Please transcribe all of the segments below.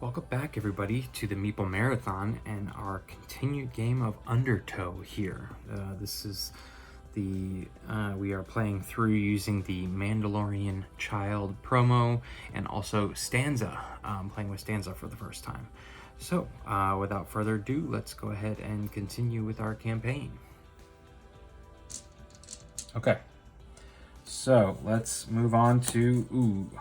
Welcome back, everybody, to the Meeple Marathon and our continued game of Undertow here. This is the we are playing through using the Mandalorian Child promo and also Stanza, playing with Stanza for the first time. So, without further ado, let's go ahead and continue with our campaign. Okay, so let's move on to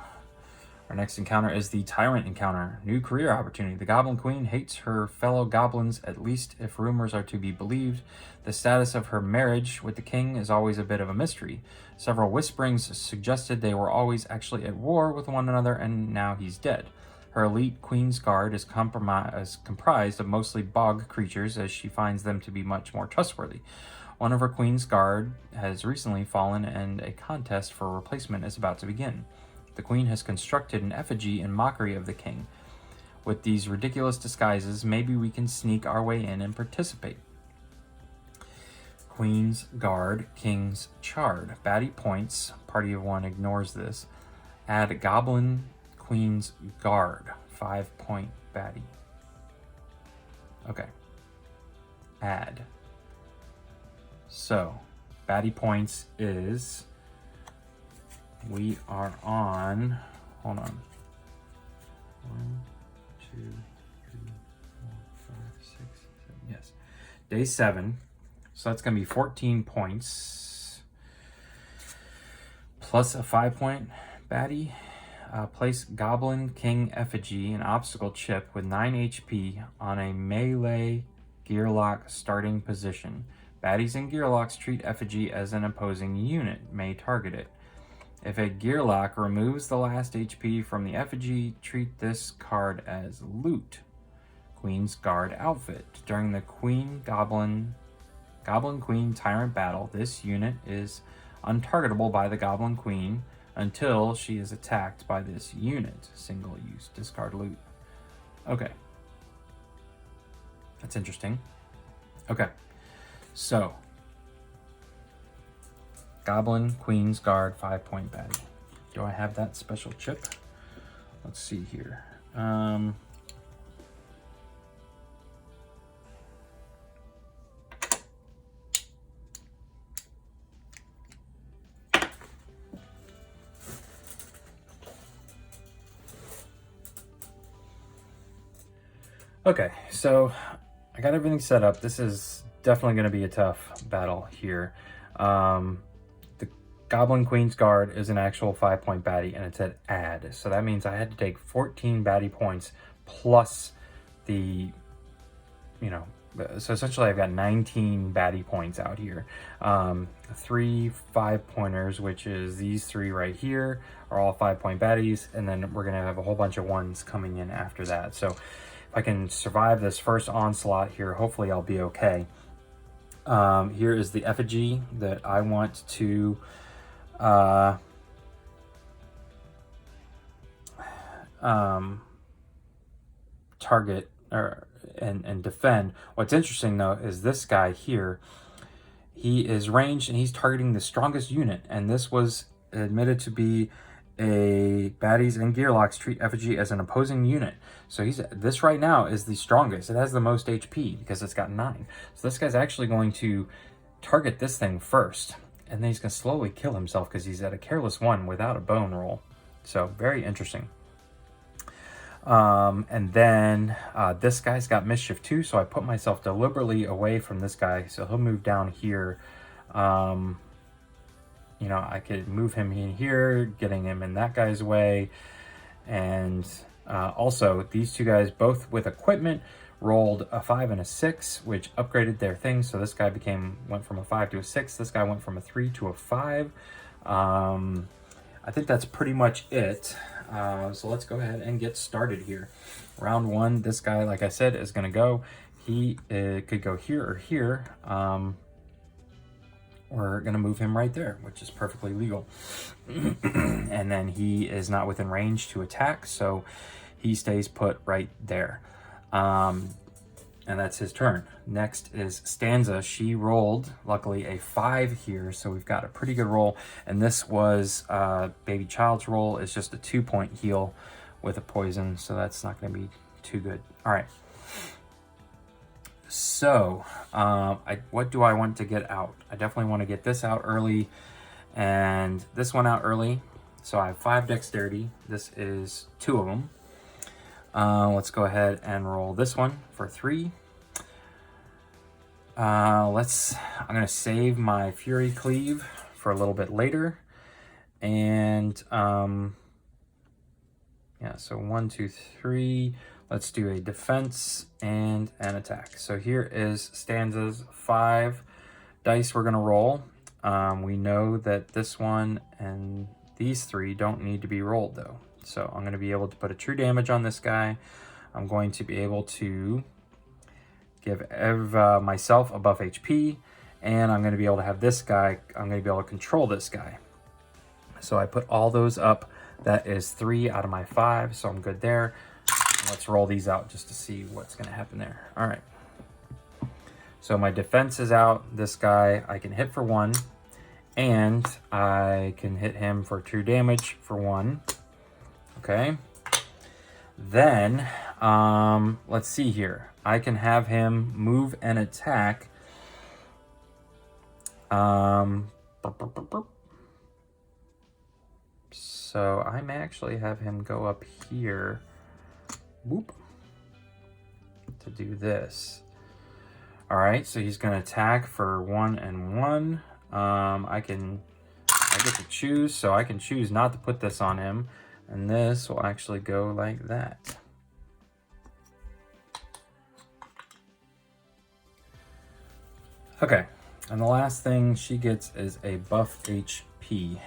our next encounter is the Tyrant Encounter. New career opportunity. The Goblin Queen hates her fellow goblins, at least if rumors are to be believed. The status of her marriage with the king is always a bit of a mystery. Several whisperings suggested they were always actually at war with one another, and now he's dead. Her elite Queen's Guard is comprised of mostly bog creatures, as she finds them to be much more trustworthy. One of her Queen's Guard has recently fallen, and a contest for a replacement is about to begin. The Queen has constructed an effigy in mockery of the king. With these ridiculous disguises, maybe we can sneak our way in and participate. Queen's Guard, King's Chard. Baddie points. Party of one ignores this. Add Goblin Queen's Guard. 5-point baddie. Okay. Add. So, baddie points is... we are on, hold on, 1, 2, 3, 4, 5, 6, 7, yes, day 7, so that's going to be 14 points, plus a 5-point baddie. Place Goblin King Effigy, an obstacle chip with 9 HP on a melee gearlock starting position. Baddies and gearlocks treat Effigy as an opposing unit, may target it. If a gearlock removes the last HP from the effigy, treat this card as loot. Queen's Guard outfit. During the Goblin Queen Tyrant battle, this unit is untargetable by the Goblin Queen until she is attacked by this unit. Single use. Discard loot. Okay. That's interesting. Okay. So... Goblin Queen's Guard 5-point baddie. Do I have that special chip? Let's see here. Okay, so I got everything set up. This is definitely going to be a tough battle here. Goblin Queen's Guard is an actual 5-point baddie, and it said add. So that means I had to take 14 baddie points plus the, so essentially I've got 19 baddie points out here. 3 5-pointers, which is these 3 right here, are all 5-point baddies, and then we're going to have a whole bunch of ones coming in after that. So if I can survive this first onslaught here, hopefully I'll be okay. Here is the effigy that I want to... target and defend. What's interesting though is this guy here, he is ranged and he's targeting the strongest unit, and this was admitted to be a baddies and gearlocks treat effigy as an opposing unit. So this right now is the strongest. It has the most HP because it's got 9. So this guy's actually going to target this thing first, and then he's going to slowly kill himself because he's at a careless 1 without a bone roll. So very interesting. And then this guy's got mischief too, so I put myself deliberately away from this guy, so he'll move down here. I could move him in here, getting him in that guy's way. And also, these 2 guys, both with equipment, rolled a 5 and a 6, which upgraded their thing. So this guy went from a 5 to a 6. This guy went from a 3 to a 5. I think that's pretty much it. So let's go ahead and get started here. Round 1, this guy, like I said, is going to go. He could go here or here. We're going to move him right there, which is perfectly legal. And then he is not within range to attack, so he stays put right there. And that's his turn. Next is Stanza. She rolled, luckily, a 5 here, so we've got a pretty good roll. And this was Baby Child's roll. It's just a 2-point heal with a poison, so that's not going to be too good. All right. So, what do I want to get out? I definitely want to get this out early and this one out early. So I have 5 dexterity. This is 2 of them. Let's go ahead and roll this one for 3. I'm going to save my Fury Cleave for a little bit later. And, yeah, so 1, 2, 3. Let's do a defense and an attack. So here is Stanza's 5 dice we're going to roll. We know that this one and these 3 don't need to be rolled though. So I'm going to be able to put a true damage on this guy. I'm going to be able to give myself a buff HP, and I'm going to be able to have this guy, I'm going to be able to control this guy. So I put all those up. That is 3 out of my 5, so I'm good there. Let's roll these out just to see what's going to happen there. All right. So my defense is out. This guy I can hit for 1, and I can hit him for true damage for 1. Okay. Then, let's see here. I can have him move and attack. So I may actually have him go up here. Whoop. To do this. All right, so he's going to attack for 1 and 1. I get to choose, so I can choose not to put this on him. And this will actually go like that. Okay, and the last thing she gets is a buff HP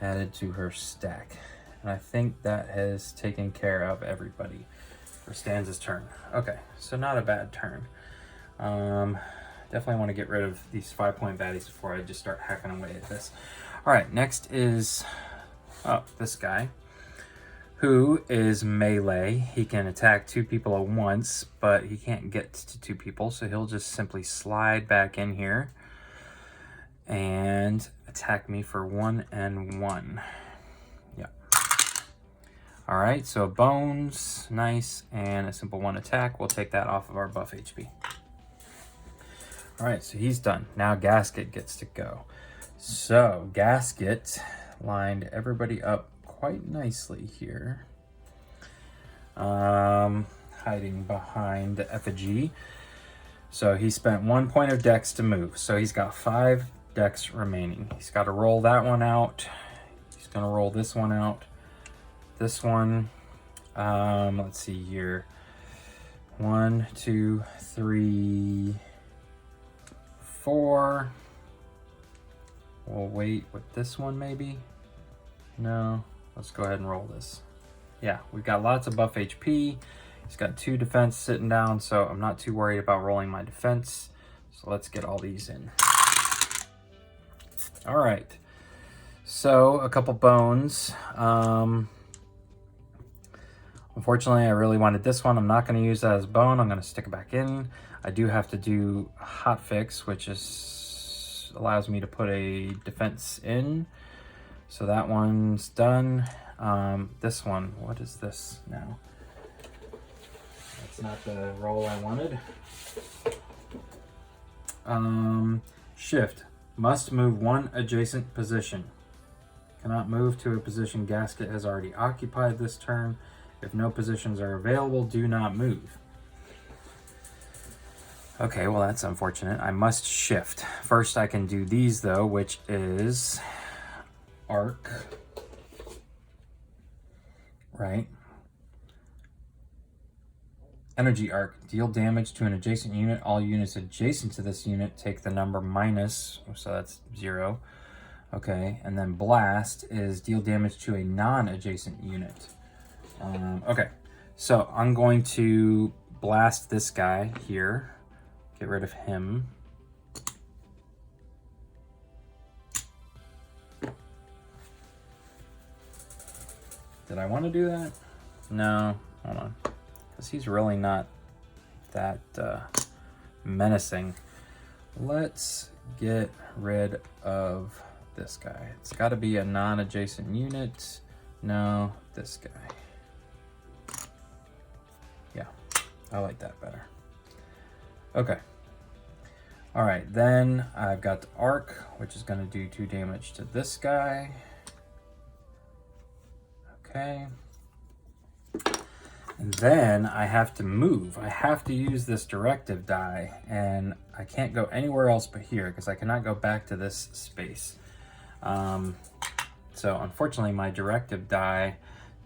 added to her stack. And I think that has taken care of everybody for Stanza's turn. Okay, so not a bad turn. Definitely want to get rid of these 5-point baddies before I just start hacking away at this. All right, next is this guy, who is melee. He can attack 2 people at once, but he can't get to 2 people, so he'll just simply slide back in here and attack me for 1 and 1. Yeah. All right, so bones, nice, and a simple 1 attack. We'll take that off of our buff HP. All right, so he's done. Now Gasket gets to go. So Gasket lined everybody up quite nicely here. Hiding behind the effigy. So he spent 1 point of dex to move. So he's got 5 dex remaining. He's got to roll that one out. He's going to roll this one out. This one, let's see here. 1, 2, 3, 4. We'll wait with this one maybe. No, let's go ahead and roll this. Yeah, we've got lots of buff HP. He's got 2 defense sitting down, so I'm not too worried about rolling my defense. So let's get all these in. All right, so a couple bones. Unfortunately, I really wanted this one. I'm not going to use that as bone. I'm going to stick it back in. I do have to do a hot fix, which allows me to put a defense in. So that one's done. This one, what is this now? That's not the roll I wanted. Shift. Must move 1 adjacent position. Cannot move to a position Gasket has already occupied this turn. If no positions are available, do not move. Okay, well that's unfortunate. I must shift. First I can do these though, which is arc. Right? Energy arc. Deal damage to an adjacent unit. All units adjacent to this unit take the number minus, so that's 0. Okay, and then blast is deal damage to a non-adjacent unit. Okay, so I'm going to blast this guy here. Get rid of him. Did I want to do that? No, hold on. Because he's really not that menacing. Let's get rid of this guy. It's got to be a non-adjacent unit. No, this guy. I like that better. Okay. All right, then I've got the Arc, which is going to do 2 damage to this guy. Okay. And then I have to move. I have to use this directive die, and I can't go anywhere else but here because I cannot go back to this space. So unfortunately, my directive die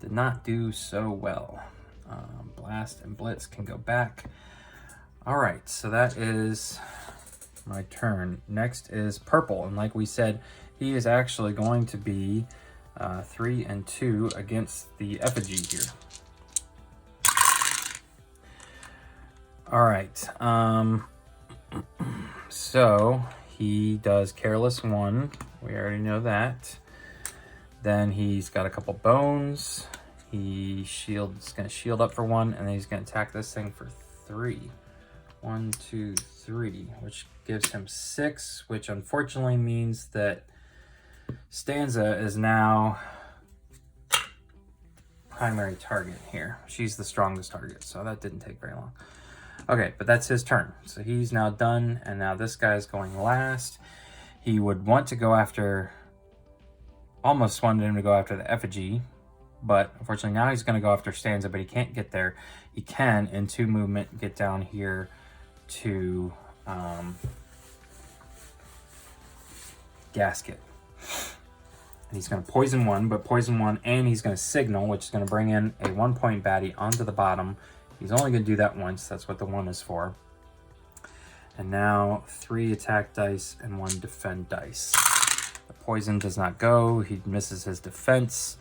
did not do so well. Blast and Blitz can go back. All right, so that is my turn. Next is purple, and like we said, he is actually going to be 3 and 2 against the effigy here. All right, so he does Careless 1. We already know that. Then he's got a couple bones. He's going to shield up for 1, and then he's going to attack this thing for 3. 1, 2, 3, which gives him 6, which unfortunately means that Stanza is now primary target here. She's the strongest target, so that didn't take very long. Okay, but that's his turn. So he's now done, and now this guy's going last. He would want to go after, almost wanted him to go after the effigy, but unfortunately now he's going to go after Stanza, but he can't get there. He can, in 2 movement, get down here to Gasket. And he's going to poison 1, but poison 1, and he's going to signal, which is going to bring in a 1-point baddie onto the bottom. He's only going to do that once. That's what the 1 is for. And now 3 attack dice and 1 defend dice. The poison does not go. He misses his defense,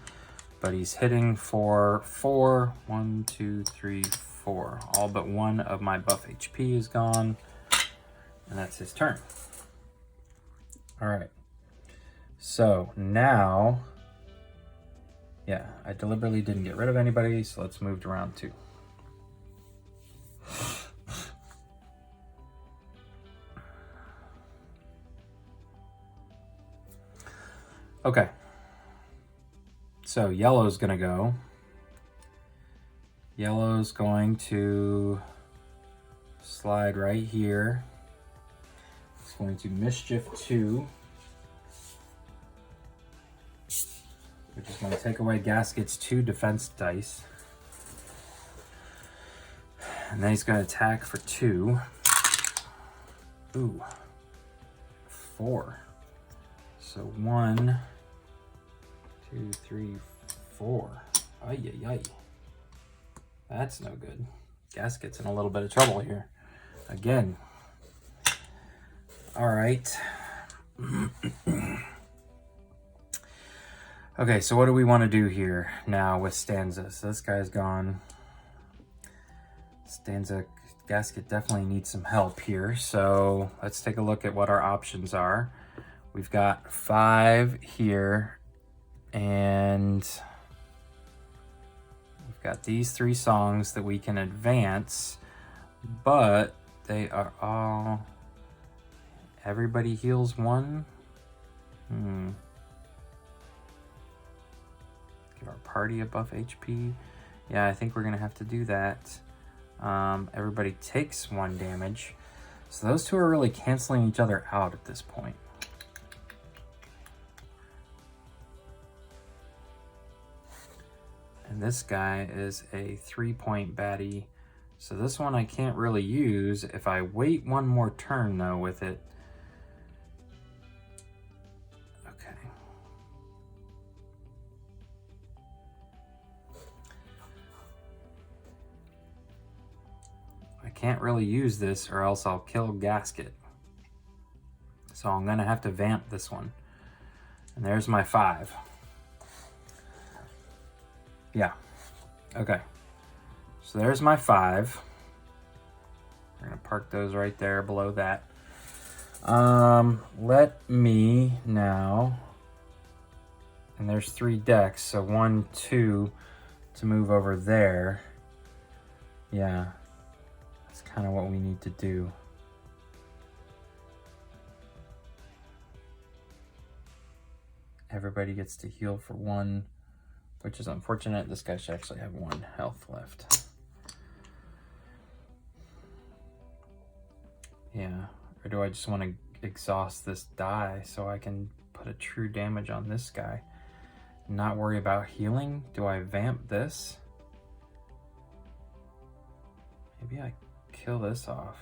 but he's hitting for 4. 1, 2, 3, 4. All but 1 of my buff HP is gone, and that's his turn. All right. So now, yeah, I deliberately didn't get rid of anybody, so let's move to round 2. Okay, so yellow's gonna go. Yellow's going to slide right here. It's going to Mischief 2, which is going to take away Gasket's 2 defense dice. And then he's going to attack for 2. Ooh, 4. So 1, 2, 3, 4. Ay, ay, ay. That's no good. Gasket's in a little bit of trouble here. Again. All right. Okay, so what do we want to do here now with Stanza? So this guy's gone. Stanza, Gasket definitely needs some help here. So let's take a look at what our options are. We've got 5 here, and we've got these 3 songs that we can advance, but they are all, everybody heals 1. Give our party a buff HP. Yeah, I think we're gonna have to do that. Everybody takes 1 damage. So those 2 are really canceling each other out at this point. And this guy is a 3-point baddie. So this one I can't really use. If I wait 1 more turn though with it. Okay. I can't really use this or else I'll kill Gasket. So I'm gonna have to vamp this one. And there's my 5. Yeah, okay. So there's my 5. We're gonna park those right there below that. Let me now, and there's 3 decks, so 1, 2 to move over there. Yeah, that's kind of what we need to do. Everybody gets to heal for 1. Which is unfortunate. This guy should actually have 1 health left. Yeah. Or do I just want to exhaust this die so I can put a true damage on this guy? Not worry about healing? Do I vamp this? Maybe I kill this off.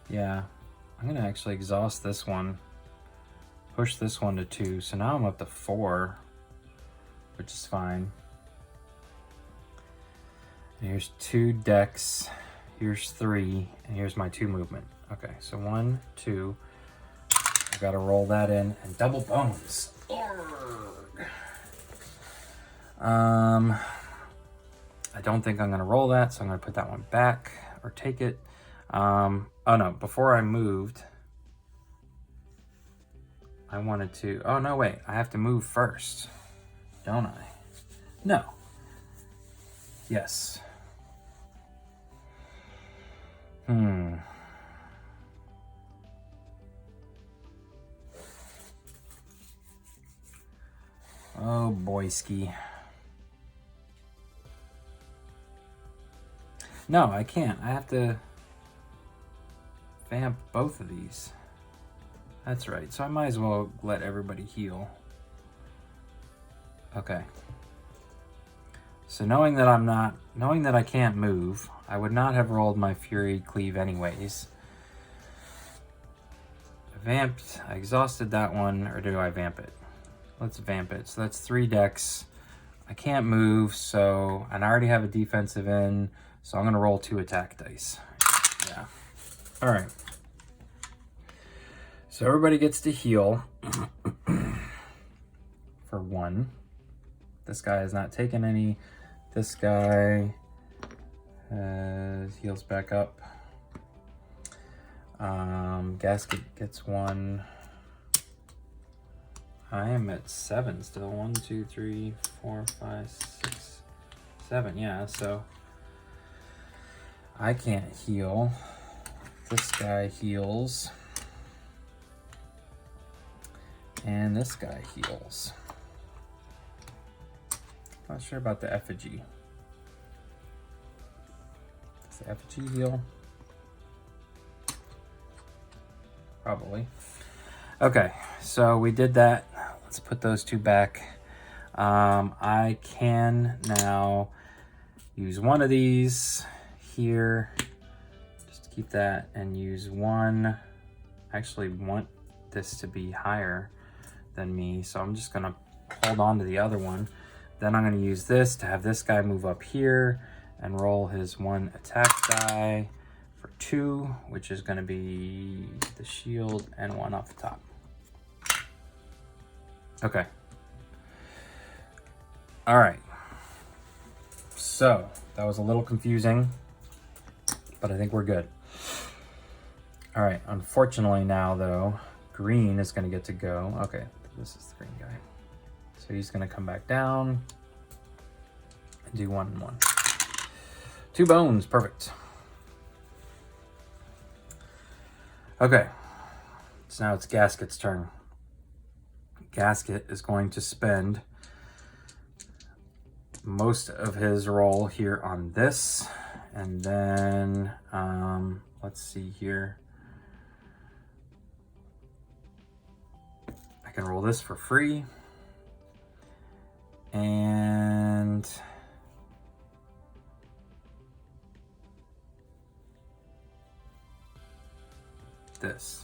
Yeah, I'm gonna actually exhaust this one. Push this one to 2, so now I'm up to 4, which is fine. And here's 2 decks, here's 3, and here's my 2 movement. Okay, so 1, 2. I gotta roll that in and double bones. I don't think I'm gonna roll that, so I'm gonna put that one back or take it. Oh no, before I moved, I wanted to, oh no, wait, I have to move first, don't I? No. Yes. Oh, boyski. No, I can't. I have to vamp both of these. That's right. So I might as well let everybody heal. Okay. So knowing that I can't move, I would not have rolled my Fury Cleave anyways. I vamped, I exhausted that one, or do I vamp it? Let's vamp it. So that's 3 decks. I can't move, so, and I already have a defensive in, so I'm gonna roll 2 attack dice. Yeah. All right. So everybody gets to heal for 1. This guy has not taken any. This guy heals back up. Gasket gets 1. I am at 7 still. 1, 2, 3, 4, 5, 6, 7. Yeah, so I can't heal. This guy heals. And this guy heals. Not sure about the effigy. Does the effigy heal? Probably. Okay, so we did that. Let's put those 2 back. I can now use one of these here, just to keep that, and use one. I actually want this to be higher than me, so I'm just gonna hold on to the other one. Then I'm gonna use this to have this guy move up here and roll his 1 attack die for 2, which is gonna be the shield and 1 off the top. Okay. All right. So that was a little confusing, but I think we're good. All right. Unfortunately now though, green is gonna get to go. Okay, this is the green guy. So he's gonna come back down and do 1 and 1. 2 bones, perfect. Okay, so now it's Gasket's turn. Gasket is going to spend most of his roll here on this, and then let's see here. I can roll this for free, and this.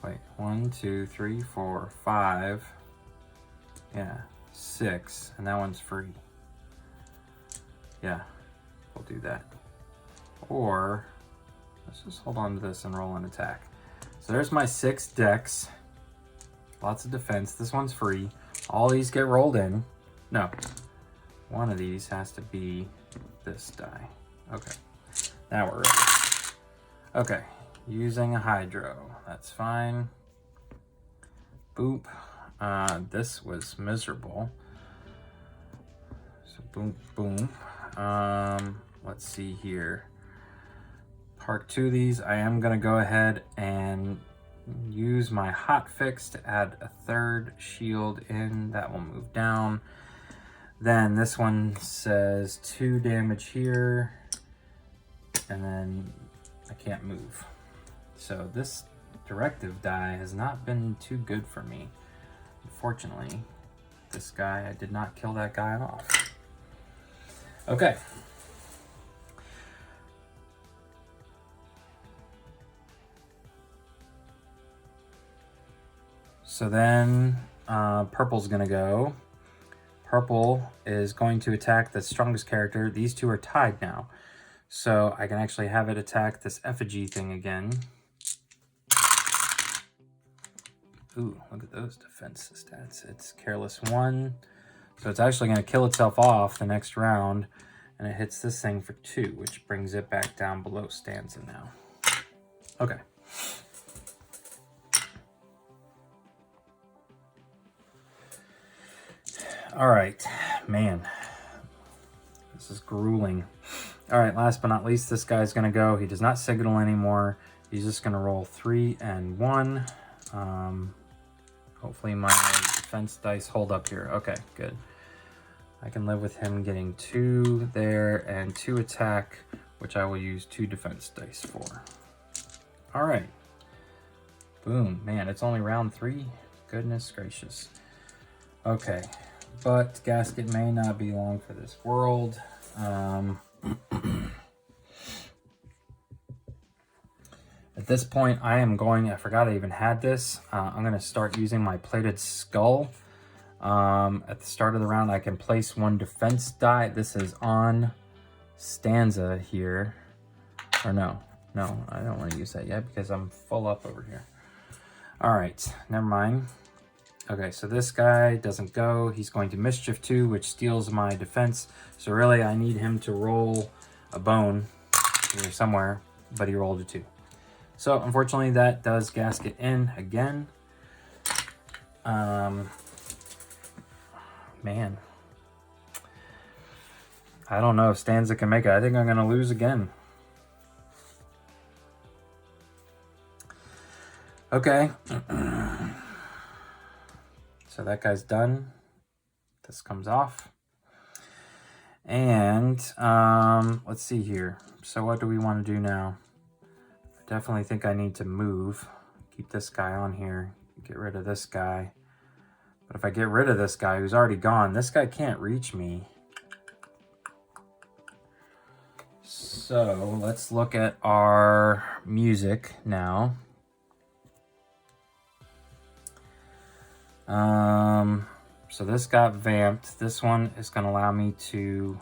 Wait, 1, 2, 3, 4, 5. Yeah, 6, and that one's free. Yeah, we'll do that. Or let's just hold on to this and roll an attack. So there's my 6 decks. Lots of defense. This one's free. All these get rolled in. No, one of these has to be this die. Okay, now we're ready. Okay, using a Hydro. That's fine. Boop. This was miserable. So boom, boom. Let's see here. Park 2 of these. I am gonna go ahead and use my hot fix to add a 3rd shield in. That will move down. Then this one says 2 damage here, and then I can't move. So this directive die has not been too good for me. Unfortunately, this guy, I did not kill that guy off. Okay. So then purple's gonna go. Purple is going to attack the strongest character. These two are tied now. So I can actually have it attack this effigy thing again. Ooh, look at those defense stats. It's careless 1. So it's actually going to kill itself off the next round. And it hits this thing for 2, which brings it back down below Stanza now. Okay. All right, man, this is grueling. All right, last but not least, this guy's gonna go. He does not signal anymore. He's just gonna roll 3 and 1. Hopefully my defense dice hold up here. Okay, good. I can live with him getting 2 there and 2 attack, which I will use 2 defense dice for. All right, boom, man, it's only round 3. Goodness gracious. Okay. But Gasket may not be long for this world. At this point, I am going, I forgot I even had this. I'm going to start using my Plated Skull. At the start of the round, I can place 1 defense die. This is on Stanza here. Or no, I don't want to use that yet because I'm full up over here. All right, never mind. Okay, so this guy doesn't go. He's going to Mischief 2, which steals my defense. So really, I need him to roll a bone here somewhere, but he rolled a 2. So unfortunately, that does Gasket in again. Man. I don't know if Stanza can make it. I think I'm going to lose again. Okay. So that guy's done. This comes off. And let's see here. So what do we want to do now? I definitely think I need to move. Keep this guy on here. Get rid of this guy. But if I get rid of this guy who's already gone, this guy can't reach me. So let's look at our music now. So this got vamped. This one is going to allow me to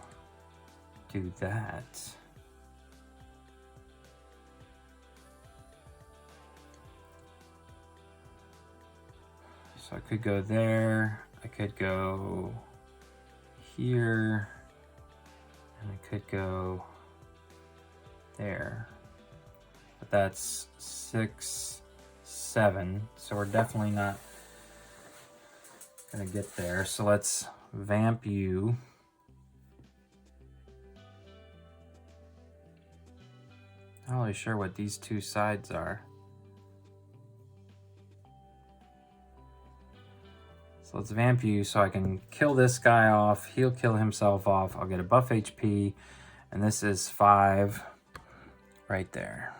do that. So I could go there. I could go here. And I could go there. But that's 6, 7. So we're definitely not gonna get there. So let's vamp you. Not really sure what these 2 sides are. So let's vamp you so I can kill this guy off. He'll kill himself off. I'll get a buff HP. And this is 5 right there.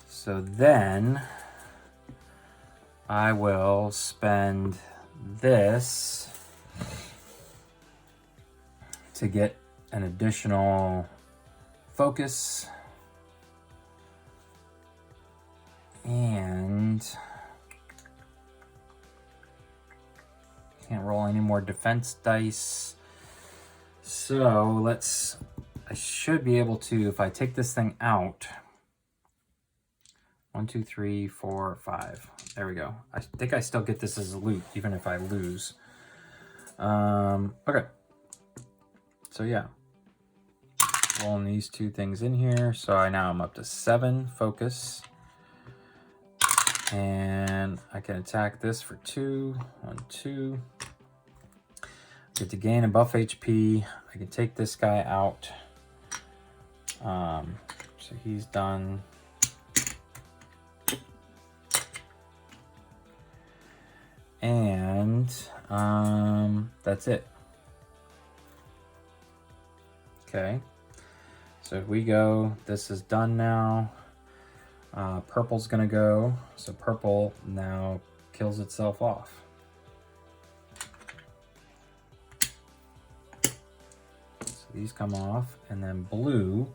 So then I will spend this to get an additional focus. And can't roll any more defense dice. So I should be able to, if I take this thing out, 1, 2, 3, 4, 5. There we go. I think I still get this as a loot, even if I lose. Okay. So yeah. Rolling these 2 things in here. So now I'm up to 7 focus. And I can attack this for 2. 1, 2. Get to gain a buff HP. I can take this guy out. So he's done. And that's it. Okay. So if we go, this is done now. Purple's gonna go. So purple now kills itself off. So these come off, and then blue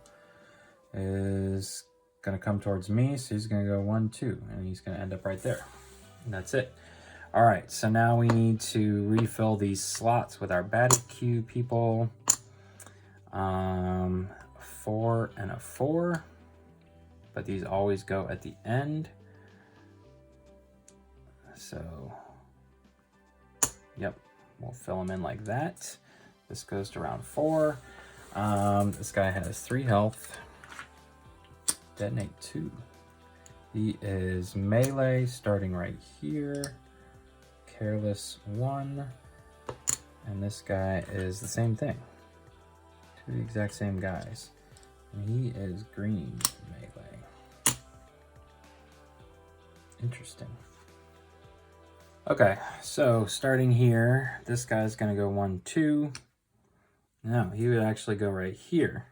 is gonna come towards me. So he's gonna go 1, 2, and he's gonna end up right there. And that's it. All right, so now we need to refill these slots with our batted cue people. 4 and a 4, but these always go at the end. So, yep, we'll fill them in like that. This goes to round 4. This guy has 3 health. Detonate 2. He is melee, starting right here. Careless 1. And this guy is the same thing. 2 the exact same guys. And he is green melee. Interesting. Okay, so starting here, this guy's gonna go 1, 2. No, he would actually go right here.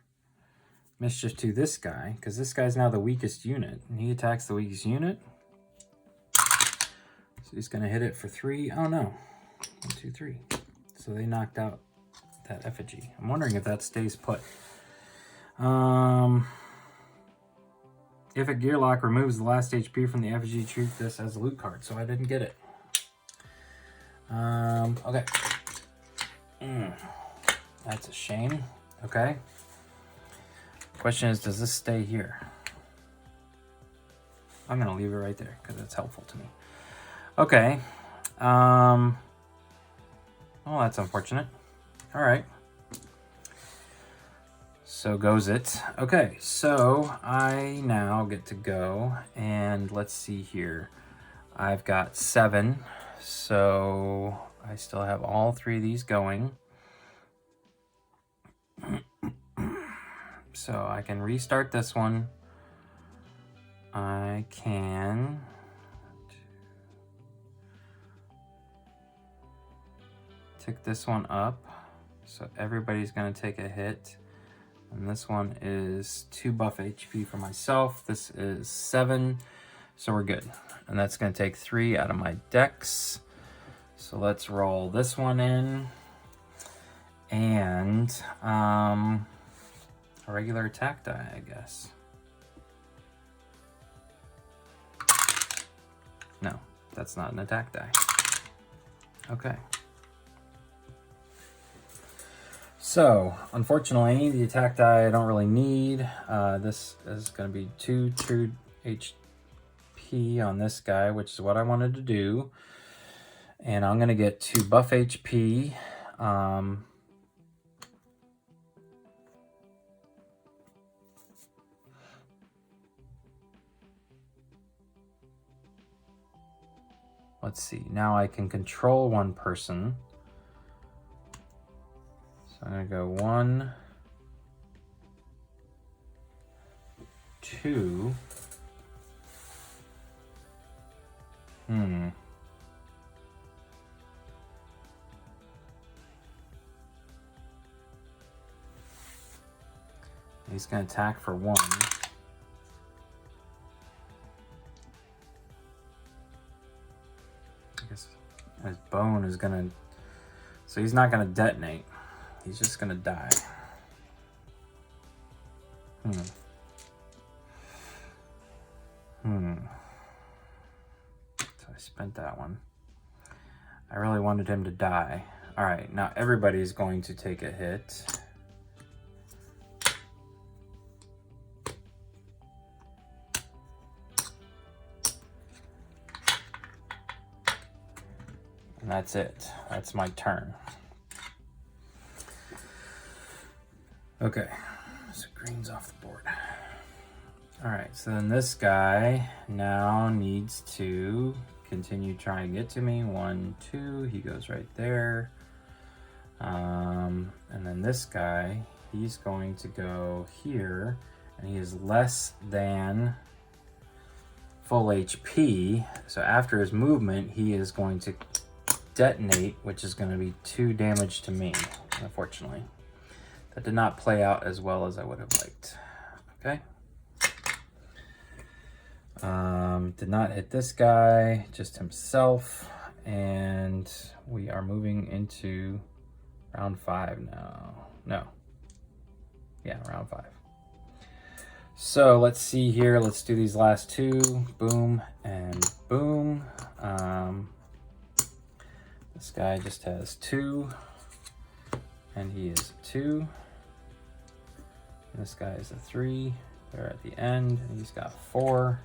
Mischief to this guy, because this guy's now the weakest unit, and he attacks the weakest unit. So he's gonna hit it for 3. Oh no, 1, 2, 3. So they knocked out that effigy. I'm wondering if that stays put. If a gear lock removes the last HP from the effigy, treat this as a loot card. So I didn't get it. Okay. That's a shame. Okay. Question is, does this stay here? I'm gonna leave it right there because it's helpful to me. Okay. Oh, that's unfortunate. All right. So goes it. Okay, so I now get to go, and let's see here. I've got 7, so I still have all 3 of these going. So I can restart this one. I can tick this one up. So everybody's gonna take a hit. And this one is 2 buff HP for myself. This is 7, so we're good. And that's gonna take 3 out of my decks. So let's roll this one in. And a regular attack die, I guess. No, that's not an attack die. Okay. So, unfortunately, the attack die I don't really need. This is going to be 2 true HP on this guy, which is what I wanted to do. And I'm going to get 2 buff HP. Let's see. Now I can control one person. So I'm going to go 1, 2. He's going to attack for 1. I guess his bone is going to... So he's not going to detonate. He's just gonna die. So I spent that one. I really wanted him to die. All right, now everybody's going to take a hit. And that's it. That's my turn. Okay, so green's off the board. All right, so then this guy now needs to continue trying to get to me. 1, 2, he goes right there. And then this guy, he's going to go here, and he is less than full HP. So after his movement, he is going to detonate, which is going to be 2 damage to me, unfortunately. That did not play out as well as I would have liked. Okay. Did not hit this guy, just himself. And we are moving into round 5 now. No. Yeah, round 5. So let's see here. Let's do these last 2. Boom and boom. This guy just has 2. And he is 2. And this guy is a 3. They're at the end. And he's got 4.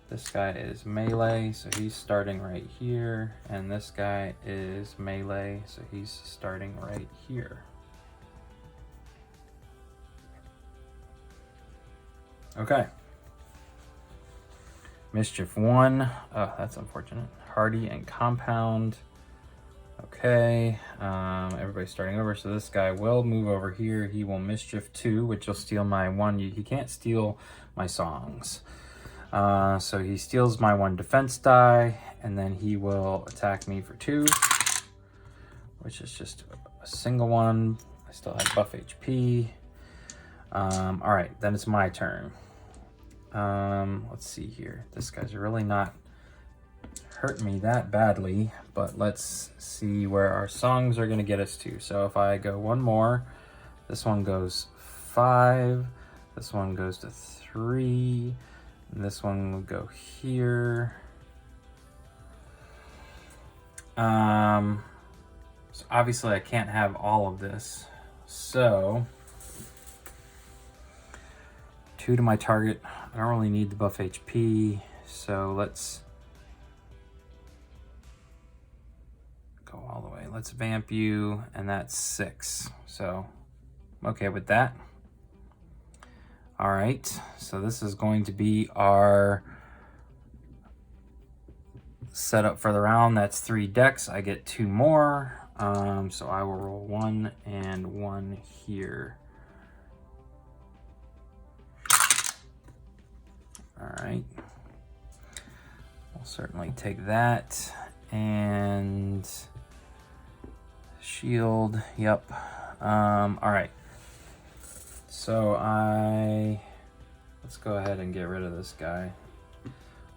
This guy is melee, so he's starting right here. And this guy is melee, so he's starting right here. Okay. Mischief 1. Oh, that's unfortunate. Hardy and Compound. Okay. Everybody's starting over, so this guy will move over here. He will Mischief 2, which will steal my 1. He can't steal my songs. So he steals my 1 defense die, and then he will attack me for 2, which is just a single one. I still have buff HP. All right, then it's my turn. Let's see here. This guy's really not hurt me that badly, but let's see where our songs are gonna get us to. So if I go 1 more, this one goes 5, this one goes to 3, and this one will go here. So obviously I can't have all of this. So 2 to my target. I don't really need the buff HP, so let's go all the way. Let's vamp you, and that's 6. So I'm okay with that. All right, so this is going to be our setup for the round. That's 3 decks. I get 2 more. So I will roll 1 and 1 here. All right. We'll certainly take that. And shield, yep. All right. So let's go ahead and get rid of this guy.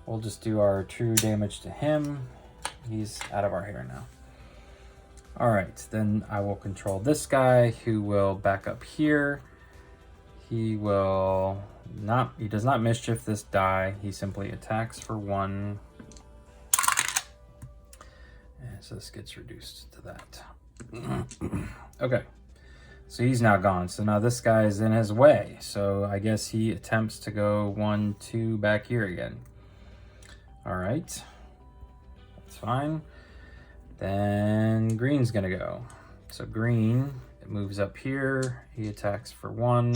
We'll just do our true damage to him. He's out of our hair now. All right, then I will control this guy who will back up here. He will not, he does not mischief this die. He simply attacks for 1. And so this gets reduced to that. Okay. So he's now gone. So now this guy is in his way. So I guess he attempts to go 1, 2 back here again. All right. That's fine. Then green's gonna go. So green, it moves up here. He attacks for 1.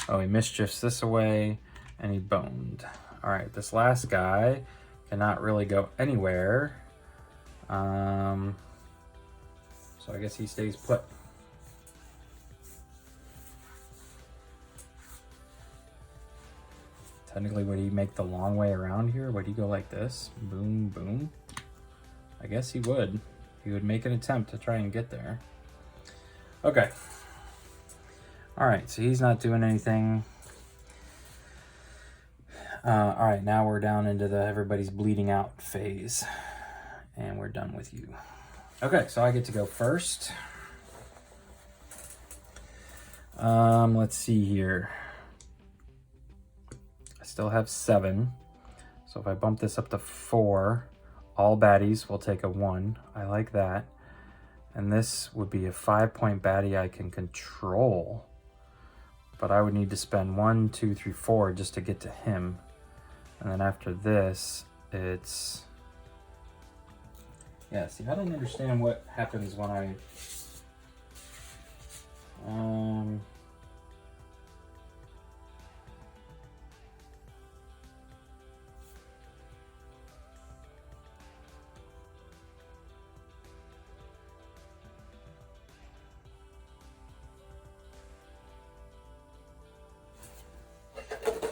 Oh, he mischiefs this away and he boned. All right, this last guy cannot really go anywhere. So I guess he stays put. Technically, would he make the long way around here? Would he go like this? Boom, boom. I guess he would. He would make an attempt to try and get there. Okay. All right, so he's not doing anything. All right, now we're down into the everybody's bleeding out phase. And we're done with you. Okay, so I get to go first. Let's see here. I still have 7. So if I bump this up to 4, all baddies will take a 1. I like that. And this would be a 5-point baddie I can control. But I would need to spend 1, 2, 3, 4 just to get to him. And then after this, it's... Yeah, see, I don't understand what happens when I...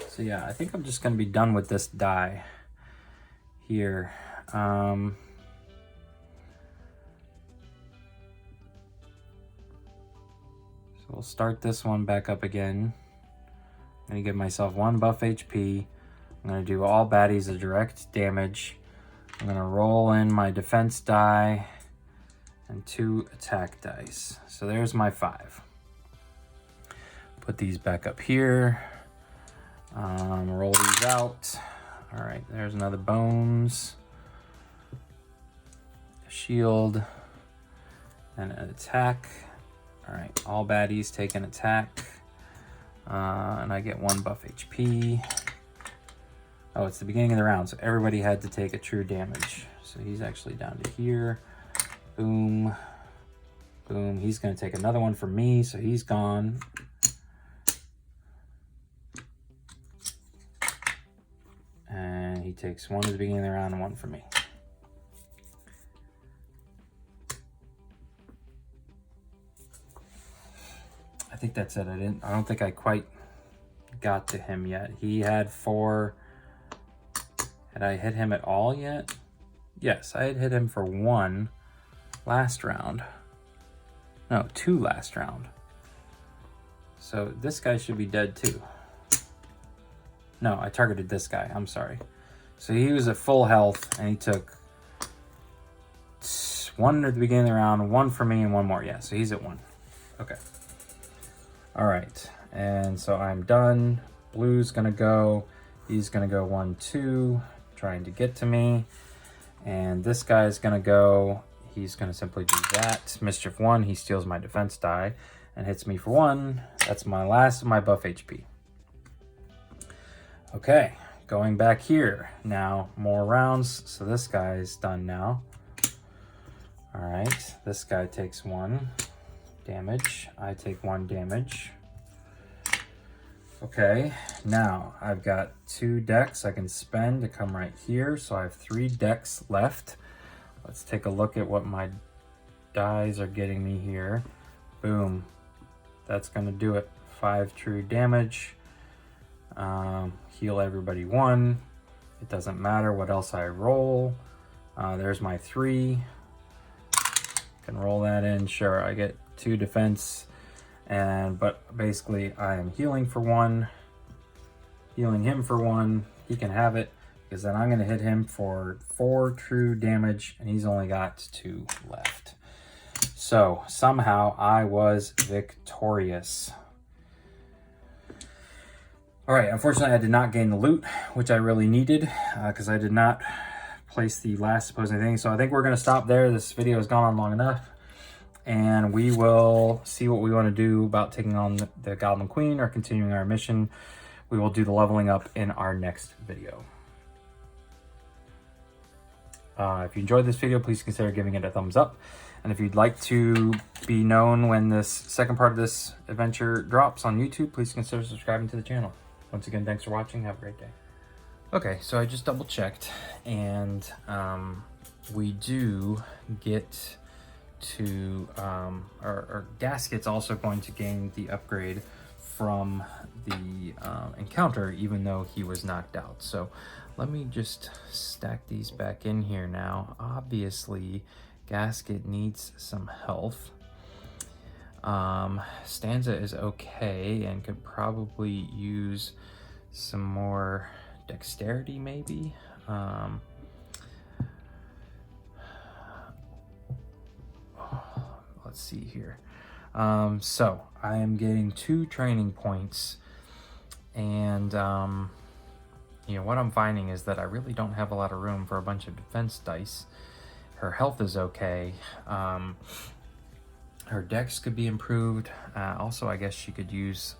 So yeah, I think I'm just going to be done with this die here. we'll start this one back up again. I'm gonna give myself 1 buff HP. I'm gonna do all baddies a direct damage. I'm gonna roll in my defense die and 2 attack dice. So there's my 5. Put these back up here. Roll these out. All right, there's another bones. A shield and an attack. All right, all baddies take an attack. And I get 1 buff HP. Oh, it's the beginning of the round, so everybody had to take a true damage. So he's actually down to here. Boom. Boom. He's going to take another one from me, so he's gone. And he takes 1 at the beginning of the round and 1 from me. I think that's it. I don't think I quite got to him yet. He had 4. Had I hit him at all yet? Yes, I had hit him for 1 last round. No, 2 last round. So this guy should be dead too. No, I targeted this guy. I'm sorry. So he was at full health and he took 1 at the beginning of the round, 1 for me and 1 more. Yeah, so he's at 1. Okay. All right. And so I'm done. Blue's going to go. He's going to go 1, 2, trying to get to me. And this guy's going to go. He's going to simply do that. Mischief 1. He steals my defense die and hits me for 1. That's my last of my buff HP. Okay, going back here. Now, more rounds. So this guy's done now. All right, this guy takes 1 damage. I take 1 damage. Okay, now I've got 2 decks I can spend to come right here. So I have 3 decks left. Let's take a look at what my dies are getting me here. Boom. That's gonna do it. 5 true damage. Heal everybody 1. It doesn't matter what else I roll. There's my 3. Can roll that in. Sure, I get 2 defense, but basically I am healing for 1, healing him for 1. He can have it because then I'm going to hit him for 4 true damage, and he's only got 2 left. So somehow I was victorious. All right, unfortunately I did not gain the loot, which I really needed because I did not place the last opposing thing. So I think we're going to stop there. This video has gone on long enough, and we will see what we want to do about taking on the Goblin Queen or continuing our mission. We will do the leveling up in our next video. If you enjoyed this video, please consider giving it a thumbs up. And if you'd like to be known when this second part of this adventure drops on YouTube, please consider subscribing to the channel. Once again, thanks for watching. Have a great day. Okay, so I just double checked, and we do get to, our Gasket's also going to gain the upgrade from the encounter, even though he was knocked out. So let me just stack these back in here now. Obviously, Gasket needs some health. Stanza is okay and could probably use some more dexterity, maybe. Let's see here. So I am getting 2 training points, and you know what I'm finding is that I really don't have a lot of room for a bunch of defense dice. Her health is okay. Her dex could be improved. Also, I guess she could use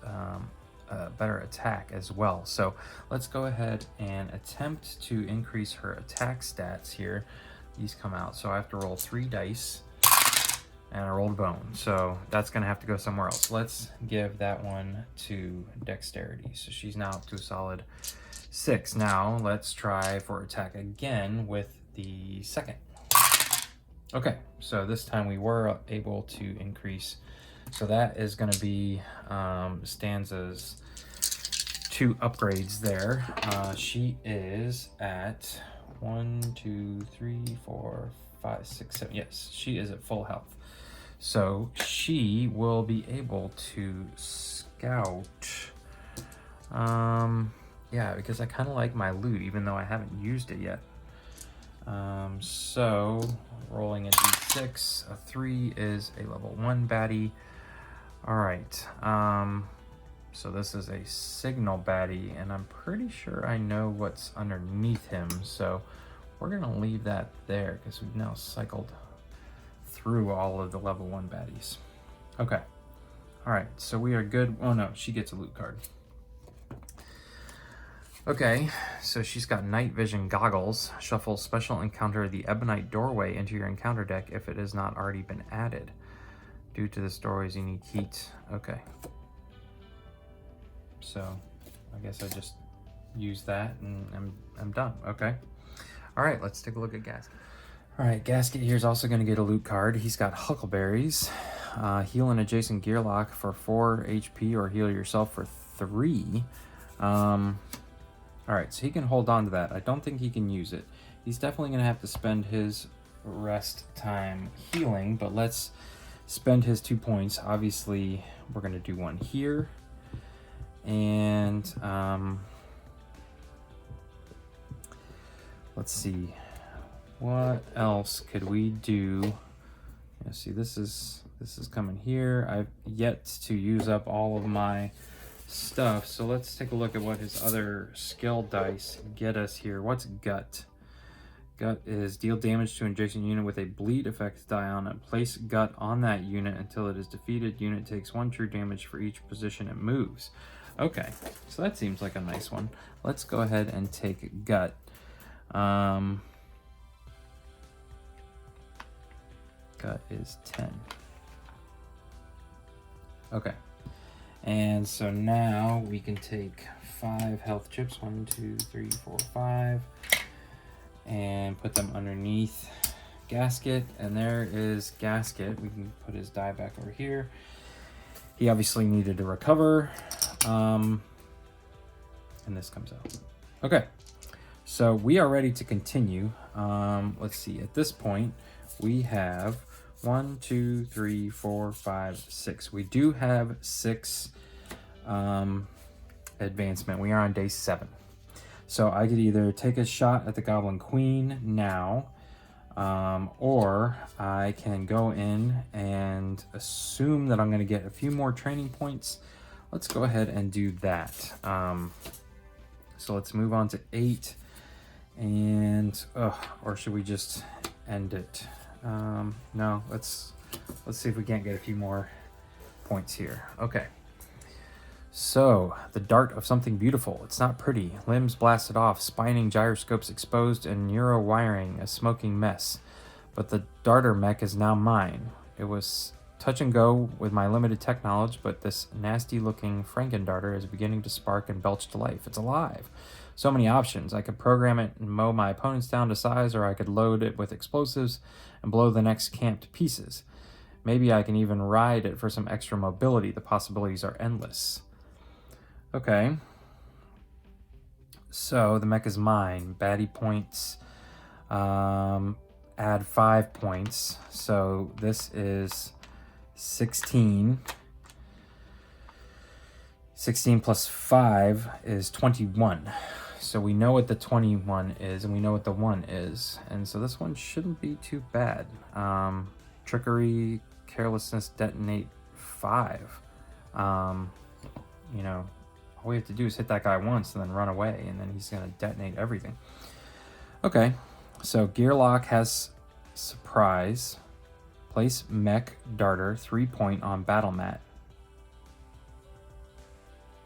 a better attack as well. So let's go ahead and attempt to increase her attack stats here. These come out. So I have to roll 3 dice, and I rolled a bone. So that's gonna have to go somewhere else. Let's give that one to dexterity. So she's now up to a solid 6. Now let's try for attack again with the second. Okay, so this time we were able to increase. So that is going to be Stanza's 2 upgrades there. She is at 1, 2, 3, 4, 5, 6, 7. Yes, she is at full health. So she will be able to scout. Yeah, because I kind of like my loot, even though I haven't used it yet. So rolling a d6, a 3 is a level 1 baddie. All right. So this is a signal baddie, and I'm pretty sure I know what's underneath him. So we're gonna leave that there because we've now cycled through all of the level 1 baddies. Okay. All right, so we are good. Oh no, she gets a loot card. Okay, so she's got night vision goggles. Shuffle special encounter the ebonite doorway into your encounter deck if it has not already been added. Due to this doorway's unique heat. Okay. So I guess I just use that and I'm done. Okay. All right, let's take a look at Gasket. All right, Gasket here is also going to get a loot card. He's got Huckleberries. Heal an adjacent gear lock for 4 HP or heal yourself for 3. All right, so he can hold on to that. I don't think he can use it. He's definitely going to have to spend his rest time healing, but let's spend his 2 points. Obviously, we're going to do one here. And let's see. What else could we do? Yeah, see, this is coming here. I've yet to use up all of my stuff, so let's take a look at what his other skill dice get us here. What's Gut? Gut is deal damage to an adjacent unit with a bleed effect die on it. Place Gut on that unit until it is defeated. Unit takes 1 true damage for each position it moves. Okay, so that seems like a nice one. Let's go ahead and take Gut. Gut is 10. Okay. And so now we can take 5 health chips, 1, 2, 3, 4, 5, and put them underneath Gasket. And there is Gasket. We can put his die back over here. He obviously needed to recover. And this comes out. Okay, so we are ready to continue. Let's see, at this point, we have 1, 2, 3, 4, 5, 6. We do have 6 advancement. We are on day 7. So I could either take a shot at the Goblin Queen now, or I can go in and assume that I'm going to get a few more training points. Let's go ahead and do that. So let's move on to 8, and or should we just end it? No, let's see if we can't get a few more points here. Okay. So, the dart of something beautiful. It's not pretty. Limbs blasted off, spining gyroscopes exposed, and neuro wiring a smoking mess. But the darter mech is now mine. It was touch and go with my limited tech knowledge, but this nasty-looking Franken-darter is beginning to spark and belch to life. It's alive. So many options. I could program it and mow my opponents down to size, or I could load it with explosives and blow the next camp to pieces. Maybe I can even ride it for some extra mobility. The possibilities are endless. Okay. So the mech is mine. Baddie points. Add 5 points. So this is 16. 16 plus 5 is 21. So we know what the 21 is, and we know what the 1 is. And so this one shouldn't be too bad. Trickery, carelessness, detonate 5. You know, all we have to do is hit that guy once and then run away, and then he's going to detonate everything. Okay, so Gearlock has surprise. Place mech darter 3-point on battle mat.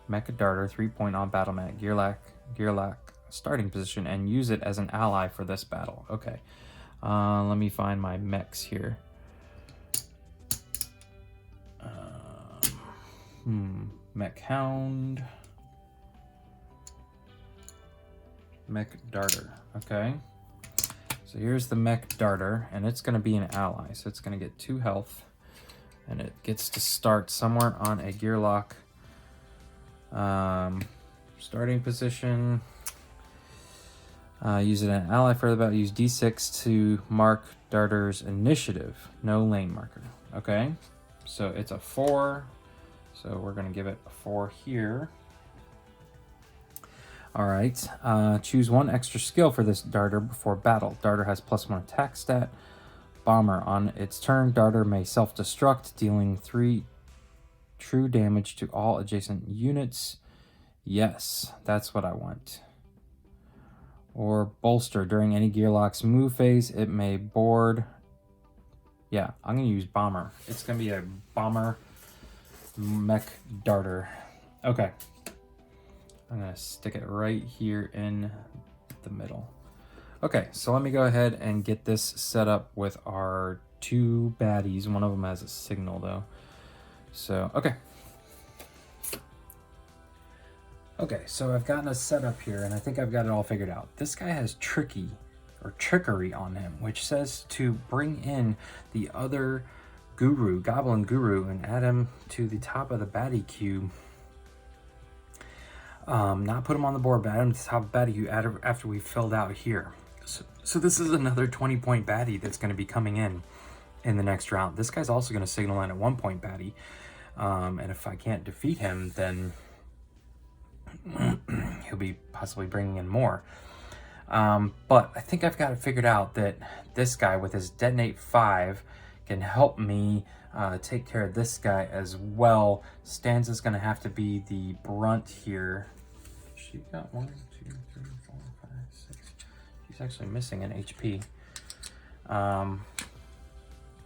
Mech darter 3-point on battle mat. Gearlock starting position, and use it as an ally for this battle. Okay, let me find my mechs here. Mech Hound. Mech Darter. Okay. So here's the Mech Darter, and it's going to be an ally. So it's going to get 2 health, and it gets to start somewhere on a Gearlock starting position. Use it as an ally for the battle. Use D6 to mark Darter's initiative. No lane marker. Okay, so it's a 4. So we're going to give it a 4 here. All right, choose 1 extra skill for this darter before battle. Darter has +1 attack stat. Bomber, on its turn, darter may self-destruct, dealing 3 true damage to all adjacent units. Yes, that's what I want. Or bolster, during any Gearlock's move phase, it may board. Yeah, I'm going to use bomber. It's going to be a bomber mech darter. Okay. I'm going to stick it right here in the middle. Okay, so let me go ahead and get this set up with our 2 baddies. One of them has a signal, though. So, okay. Okay, so I've gotten us set up here, and I think I've got it all figured out. This guy has trickery on him, which says to bring in the other guru, Goblin Guru, and add him to the top of the baddie queue. Not put him on the board, but add him to the top of the baddie queue after we filled out here. So this is another 20-point baddie that's going to be coming in the next round. This guy's also going to signal in a 1-point baddie. And if I can't defeat him, then he'll be possibly bringing in more. But I think I've got it figured out that this guy with his Detonate 5 can help me take care of this guy as well. Stanza's going to have to be the brunt here. She got 1, 2, 3, 4, 5, 6. She's actually missing an HP.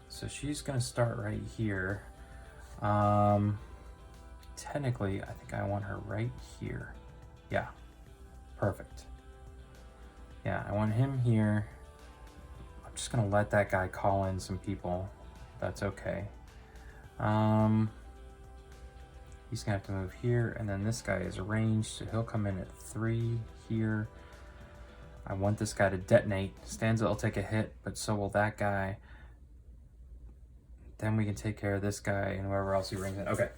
So she's going to start right here. Technically, I think I want her right here. Yeah, perfect. Yeah, I want him here. I'm just gonna let that guy call in some people. That's okay. He's gonna have to move here, and then this guy is ranged, so he'll come in at 3 here. I want this guy to detonate. Stanza will take a hit, but so will that guy. Then we can take care of this guy and whoever else he brings in. Okay,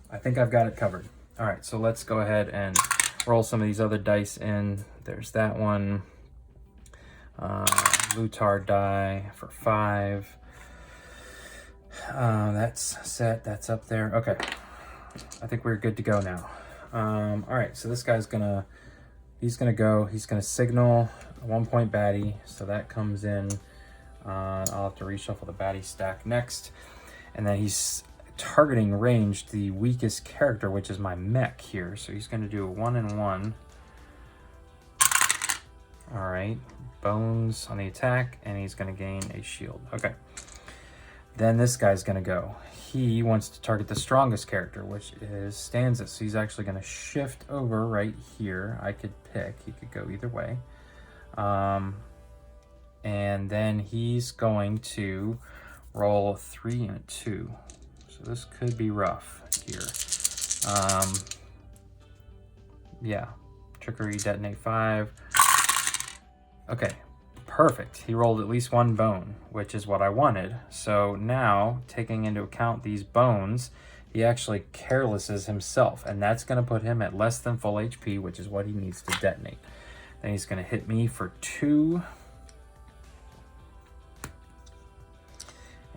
I think I've got it covered. All right, so let's go ahead and roll some of these other dice in. There's that one. Lutar die for 5. That's set, that's up there. Okay, I think we're good to go now. All right, so this guy's gonna, he's gonna signal a 1-point baddie, so that comes in. I'll have to reshuffle the baddie stack next. And then he's targeting ranged the weakest character, which is my mech here. So he's going to do a 1 and 1. All right, bones on the attack, and he's going to gain a shield. Okay. Then this guy's going to go. He wants to target the strongest character, which is Stanza. So he's actually going to shift over right here. I could pick. He could go either way. And then he's going to roll 3 and a 2. So this could be rough here. Yeah, trickery, detonate 5. Okay, perfect. He rolled at least 1 bone, which is what I wanted. So now, taking into account these bones, he actually carelesses himself, and that's going to put him at less than full HP, which is what he needs to detonate. Then he's going to hit me for 2.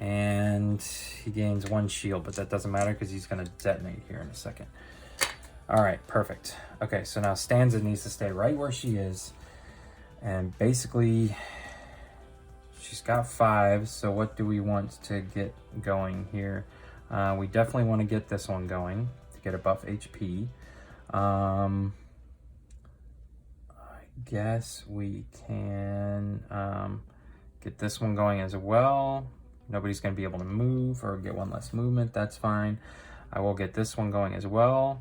And he gains 1 shield, but that doesn't matter because he's going to detonate here in a second. All right, perfect. Okay, so now Stanza needs to stay right where she is. And basically, she's got 5. So what do we want to get going here? We definitely want to get this one going to get a buff HP. I guess we can get this one going as well. Nobody's going to be able to move or get 1 less movement. That's fine. I will get this one going as well.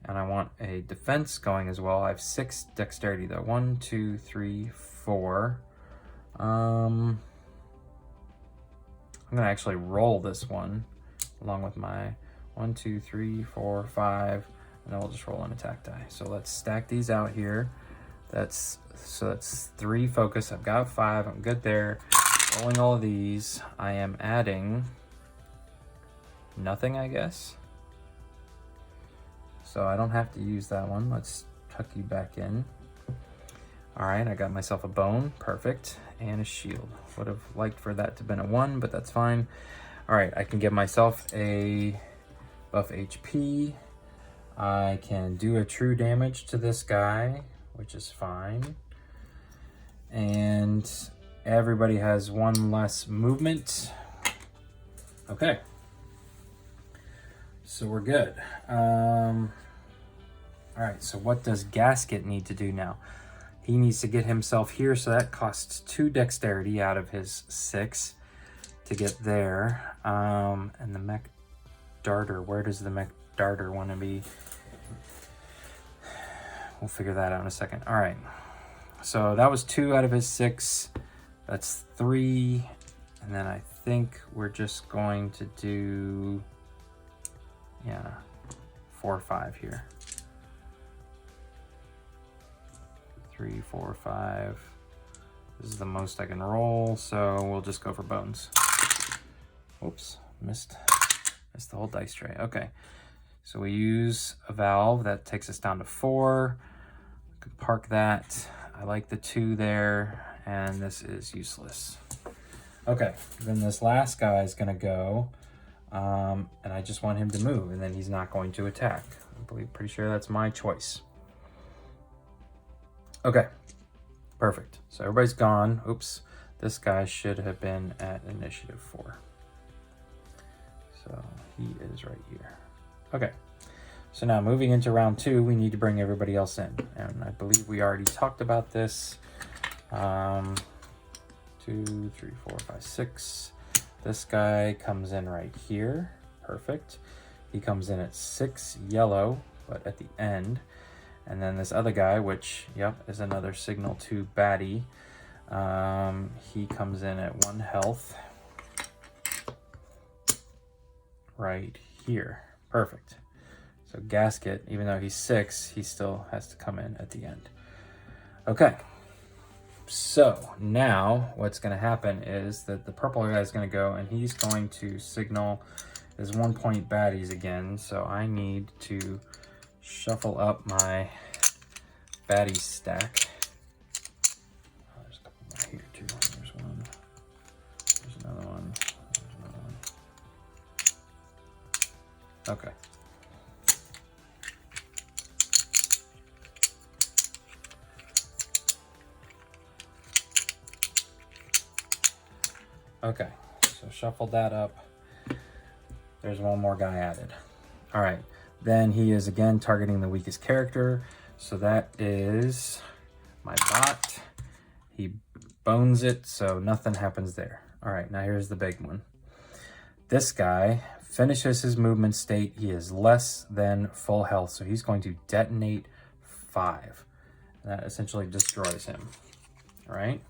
And I want a defense going as well. I have 6 dexterity though. 1, 2, 3, 4. I'm going to actually roll this one along with my 1, 2, 3, 4, 5. And then we'll just roll an attack die. So let's stack these out here. That's 3 focus. I've got 5. I'm good there. Rolling all of these, I am adding nothing, I guess. So I don't have to use that one. Let's tuck you back in. All right, I got myself a bone, perfect, and a shield. Would have liked for that to have been a 1, but that's fine. All right, I can give myself a buff HP. I can do a true damage to this guy, which is fine. And everybody has one less movement. Okay. So we're good. All right, so what does Gasket need to do now? He needs to get himself here, so that costs 2 dexterity out of his 6 to get there. And the Mech Darter, where does the Mech Darter want to be? We'll figure that out in a second. All right, so that was 2 out of his 6. That's 3. And then I think we're just going to do, yeah, 4 or 5 here. 3, 4, 5. This is the most I can roll, so we'll just go for bones. Oops, missed the whole dice tray. Okay, so we use a valve that takes us down to 4. We can park that. I like the 2 there, and this is useless. Okay, then this last guy is gonna go, and I just want him to move, and then he's not going to attack. I'm pretty sure that's my choice. Okay, perfect. So everybody's gone. Oops, this guy should have been at initiative 4. So he is right here. Okay, so now moving into round 2, we need to bring everybody else in. And I believe we already talked about this. 2, 3, 4, 5, 6. This guy comes in right here. Perfect. He comes in at 6 yellow, but at the end. And then this other guy, which, yep, is another signal to baddie. He comes in at 1 health. Right here. Perfect. So Gasket, even though he's 6, he still has to come in at the end. Okay. So now what's going to happen is that the purple guy is going to go, and he's going to signal his 1-point baddies again. So I need to shuffle up my baddie stack. Oh, there's a couple more here too. There's one. There's another one. There's another one. Okay. Okay, so shuffle that up. There's one more guy added. All right, then he is again targeting the weakest character. So that is my bot. He bones it, so nothing happens there. All right, now here's the big one. This guy finishes his movement state. He is less than full health, so he's going to detonate 5. And that essentially destroys him. All right.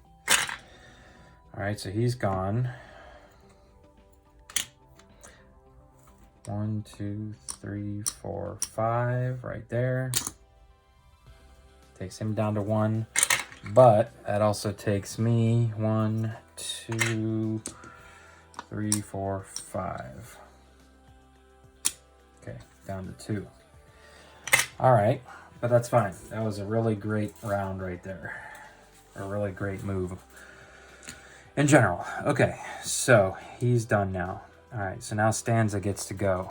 All right, so he's gone. 1, 2, 3, 4, 5, right there. Takes him down to 1, but that also takes me 1, 2, 3, 4, 5. Okay, down to 2. All right, but that's fine. That was a really great round right there. A really great move. In general. Okay, so he's done now. All right, so now Stanza gets to go.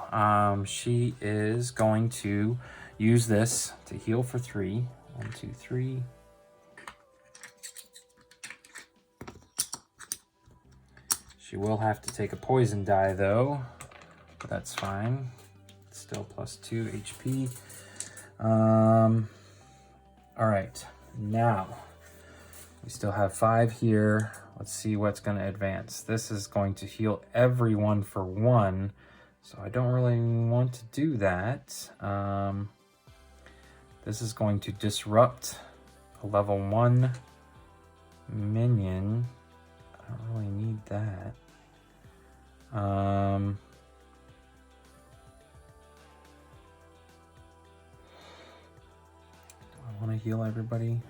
She is going to use this to heal for 3. 1, 2, 3. She will have to take a poison die though, but that's fine. Still plus 2 HP. All right, now we still have 5 here. Let's see what's going to advance. This is going to heal everyone for 1, so I don't really want to do that. This is going to disrupt a level 1 minion. I don't really need that. Do I want to heal everybody?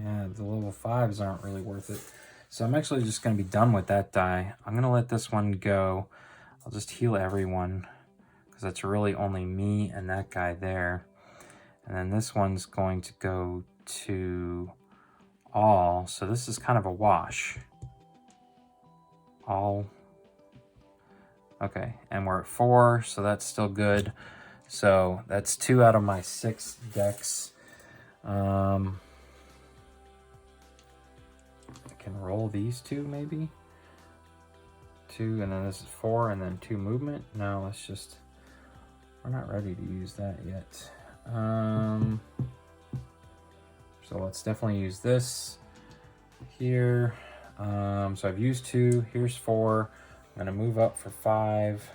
Yeah, the level 5s aren't really worth it. So I'm actually just going to be done with that die. I'm going to let this one go. I'll just heal everyone because that's really only me and that guy there. And then this one's going to go to all. So this is kind of a wash. All. Okay, and we're at 4, so that's still good. So that's 2 out of my 6 decks. I can roll these 2 maybe. 2, and then this is 4, and then 2 movement. No, let's just, we're not ready to use that yet. So let's definitely use this here. So I've used 2, here's 4. I'm gonna move up for 5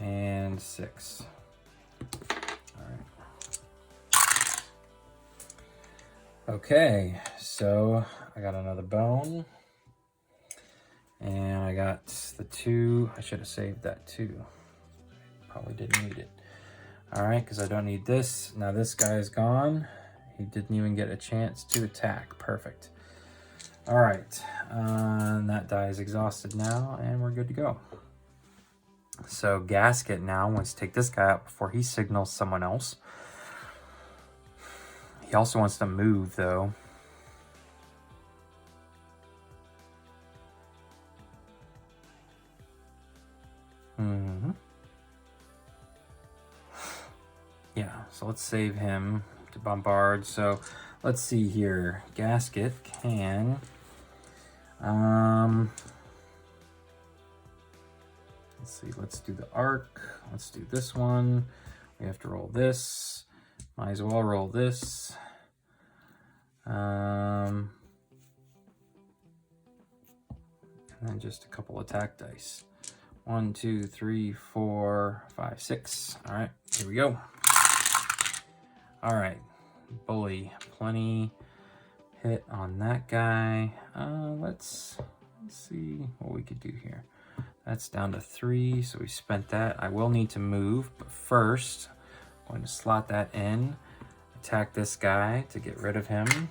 and 6. All right. Okay, so I got another bone. And I got the 2. I should have saved that too. Probably didn't need it. All right, because I don't need this. Now this guy is gone. He didn't even get a chance to attack. Perfect. All right, and that die is exhausted now, and we're good to go. So Gasket now wants to take this guy out before he signals someone else. He also wants to move, though. Yeah, so let's save him to bombard. So let's see here. Gasket can... let's see, let's do the arc. Let's do this one. We have to roll this. Might as well roll this. And then just a couple attack dice. 1, 2, 3, 4, 5, 6. All right, here we go. All right, bully, plenty hit on that guy. Let's see what we could do here. That's down to 3, so we spent that. I will need to move, but first, I'm going to slot that in, attack this guy to get rid of him.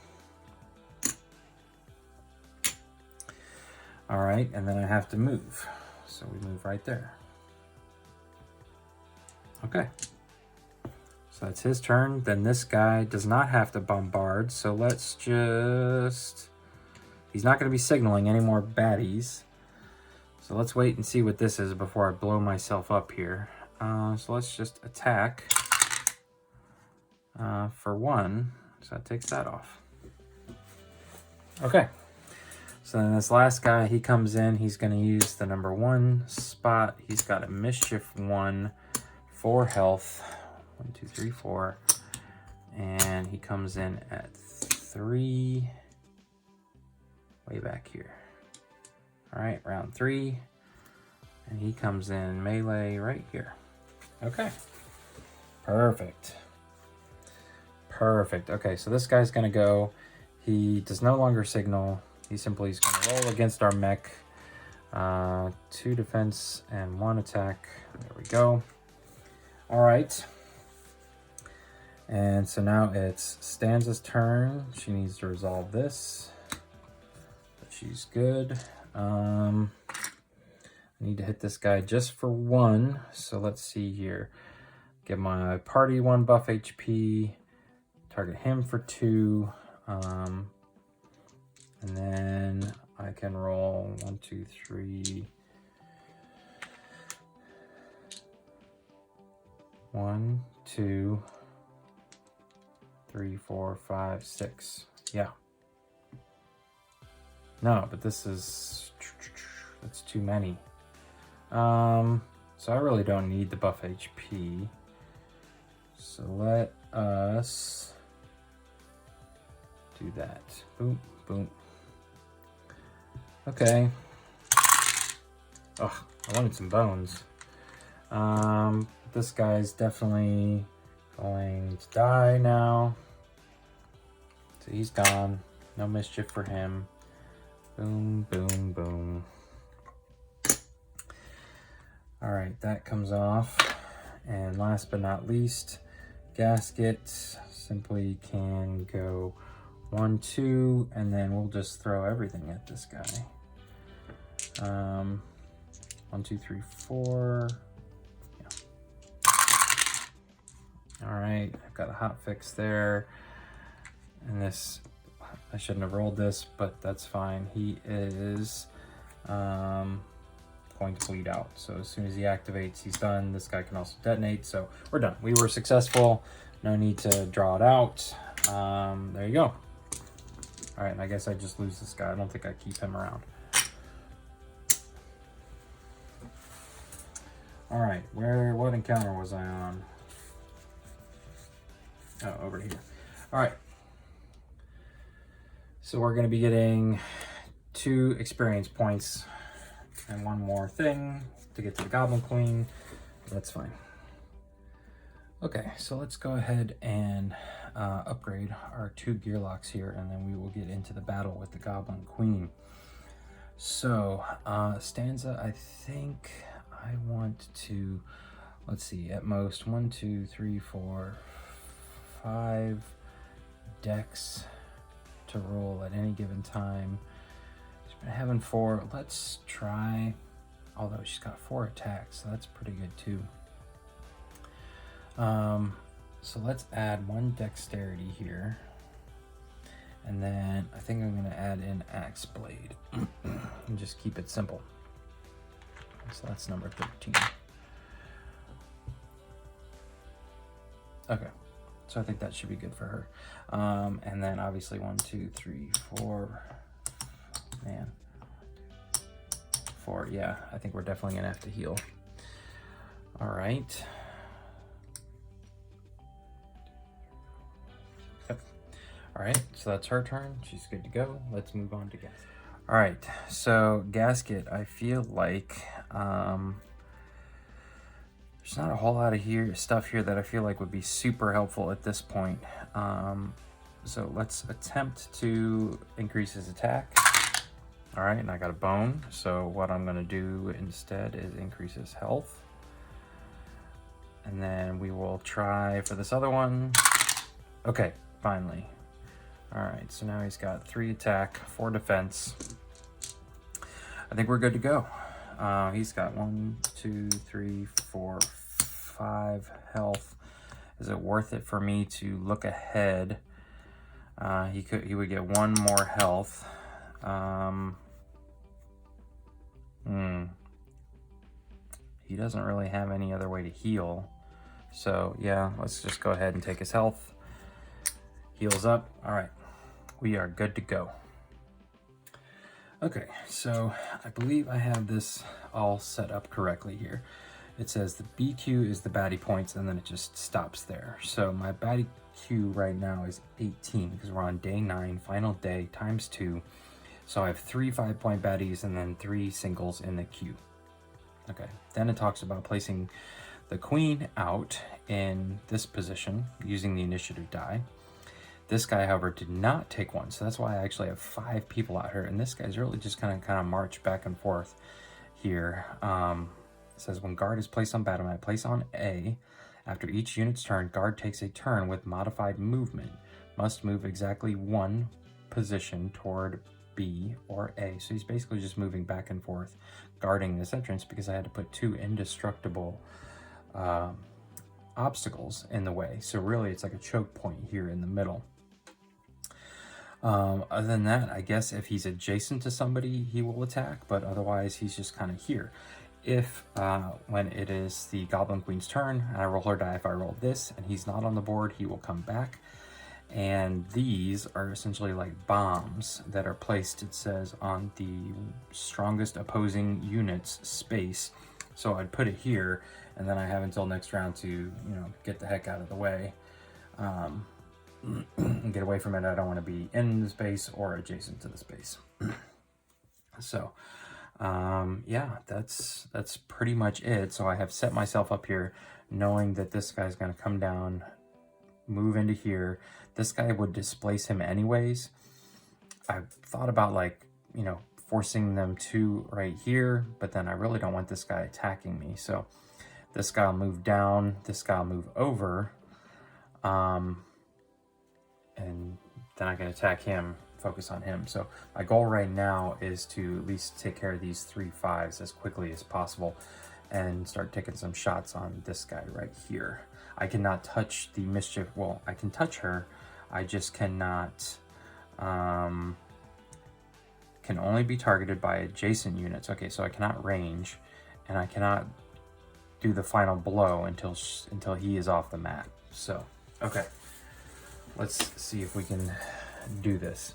All right, and then I have to move. So we move right there. Okay. So that's his turn. Then this guy does not have to bombard, so let's just... He's not going to be signaling any more baddies. So let's wait and see what this is before I blow myself up here. So let's just attack for 1. So that takes that off. Okay. So then this last guy, he comes in. He's going to use the number 1 spot. He's got a Mischief 1, 4 health. 1, 2, 3, 4. And he comes in at 3. Way back here. All right, round 3. And he comes in melee right here. Okay. Perfect. Perfect. Okay, so this guy's going to go. He does no longer signal. He simply is going to roll against our mech. 2 defense and 1 attack. There we go. All right. And so now it's Stanza's turn. She needs to resolve this. But she's good. I need to hit this guy just for 1. So let's see here. Give my party 1 buff HP. Target him for 2. And then I can roll 1, 2, 3. 1, 2, 3, 4, 5, 6. Yeah. No, but this is... That's too many. So I really don't need the buff HP. So let us do that. Boom, boom. Okay. Oh, I wanted some bones. This guy's definitely going to die now. So he's gone. No mischief for him. Boom, boom, boom. All right, that comes off. And last but not least, Gasket simply can go 1, 2, and then we'll just throw everything at this guy. 1, 2, 3, 4. Yeah. All right, I've got a hot fix there. And this, I shouldn't have rolled this, but that's fine. He is going to bleed out. So as soon as he activates, he's done. This guy can also detonate. So we're done. We were successful. No need to draw it out. There you go. All right, and I guess I just lose this guy. I don't think I keep him around. All right, what encounter was I on? Oh, over here. All right. So we're going to be getting 2 experience points and 1 more thing to get to the Goblin Queen. That's fine. Okay, so let's go ahead and upgrade our 2 gear locks here, and then we will get into the battle with the Goblin Queen. So, Stanza, I think I want to, let's see, at most 1, 2, 3, 4, 5 decks to roll at any given time. She's been having 4. Let's try, although she's got 4 attacks, so that's pretty good too. So let's add 1 dexterity here. And then I think I'm going to add in Axe Blade and just keep it simple. So that's number 13. Okay, so I think that should be good for her. And then obviously 1, 2, 3, 4. Man, 4. Yeah, I think we're definitely going to have to heal. All right. All right, so that's her turn. She's good to go. Let's move on to Gasket. All right, so Gasket, I feel like there's not a whole lot of stuff here that I feel like would be super helpful at this point. So let's attempt to increase his attack. All right, and I got a bone. So what I'm gonna do instead is increase his health. And then we will try for this other one. Okay, finally. All right, so now he's got 3 attack, 4 defense. I think we're good to go. He's got 1, 2, 3, 4, 5 health. Is it worth it for me to look ahead? He would get 1 more health. He doesn't really have any other way to heal. So yeah, let's just go ahead and take his health. Heals up. All right, we are good to go. Okay, so I believe I have this all set up correctly here. It says the BQ is the baddie points, and then it just stops there. So my baddie Q right now is 18 because we're on day 9, final day, times 2. So I have 3 5-point baddies and then 3 singles in the queue. Okay, then it talks about placing the queen out in this position using the initiative die. This guy, however, did not take 1, so that's why I actually have 5 people out here, and this guy's really just kind of march back and forth here. It says when guard is placed on battle mat, place on A. After each unit's turn, guard takes a turn with modified movement. Must move exactly 1 position toward B or A. So he's basically just moving back and forth, guarding this entrance because I had to put 2 indestructible obstacles in the way. So really, it's like a choke point here in the middle. Other than that, I guess if he's adjacent to somebody, he will attack, but otherwise he's just kind of here. If when it is the Goblin Queen's turn, and I roll her die, if I roll this and he's not on the board, he will come back. And these are essentially like bombs that are placed, it says, on the strongest opposing unit's space. So I'd put it here, and then I have until next round to, get the heck out of the way. And get away from it. I don't want to be in the space or adjacent to the space. So yeah, that's pretty much it. So I have set myself up here knowing that this guy's going to come down, move into here. This guy would displace him anyways. I've thought about forcing them to right here, but then I really don't want this guy attacking me. So this guy will move down, this guy will move over. And then I can attack him, focus on him. So my goal right now is to at least take care of these 3 5s as quickly as possible and start taking some shots on this guy right here. I cannot touch the Mischief. Well, I can touch her. I just cannot, can only be targeted by adjacent units. Okay, so I cannot range, and I cannot do the final blow until he is off the map. So, okay. Let's see if we can do this.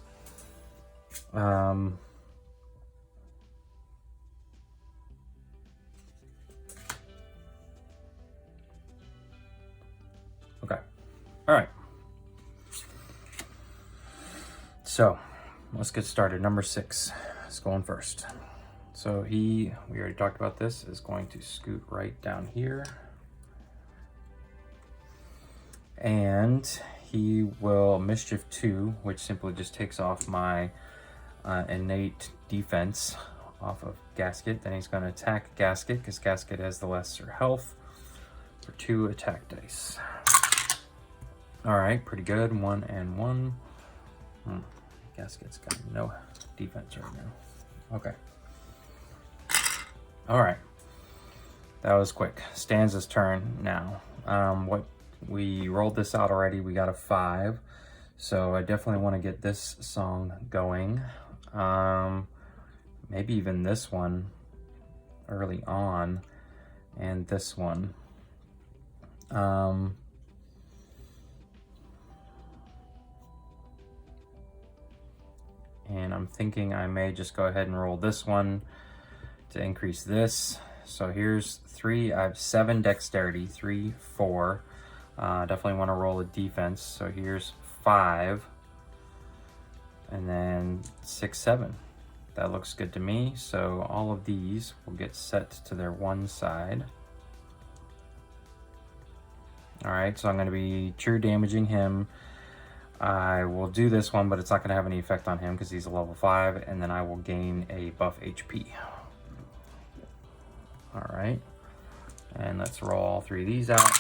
Okay. All right. So let's get started. Number 6 is going first. So we already talked about this, is going to scoot right down here. And he will Mischief 2, which simply just takes off my innate defense off of Gasket. Then he's going to attack Gasket, because Gasket has the lesser health, for 2 attack dice. All right, pretty good. 1 and 1. Gasket's got no defense right now. Okay. All right. That was quick. Stanza's turn now. We rolled this out already. We got a 5. So I definitely want to get this song going. Maybe even this one early on, and this one. And I'm thinking I may just go ahead and roll this one to increase this. So here's 3. I have 7 dexterity, 3, 4. Definitely want to roll a defense. So here's 5. And then 6, 7. That looks good to me. So all of these will get set to their one side. All right, so I'm going to be true damaging him. I will do this one, but it's not going to have any effect on him because he's a level 5, and then I will gain a buff HP. All right, and let's roll all 3 of these out.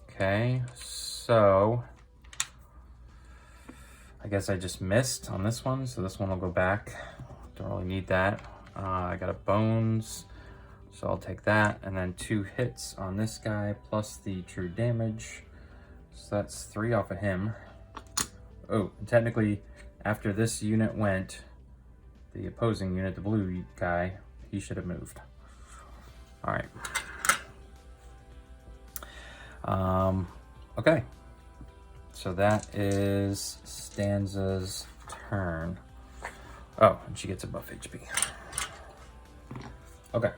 Okay, so I guess I just missed on this one, so this one will go back. Don't really need that. I got a bones, so I'll take that, and then 2 hits on this guy plus the true damage. So that's 3 off of him. Oh, technically, after this unit went, the opposing unit, the blue guy, he should have moved. All right. Okay. So that is Stanza's turn. Oh, and she gets a buff HP. Okay.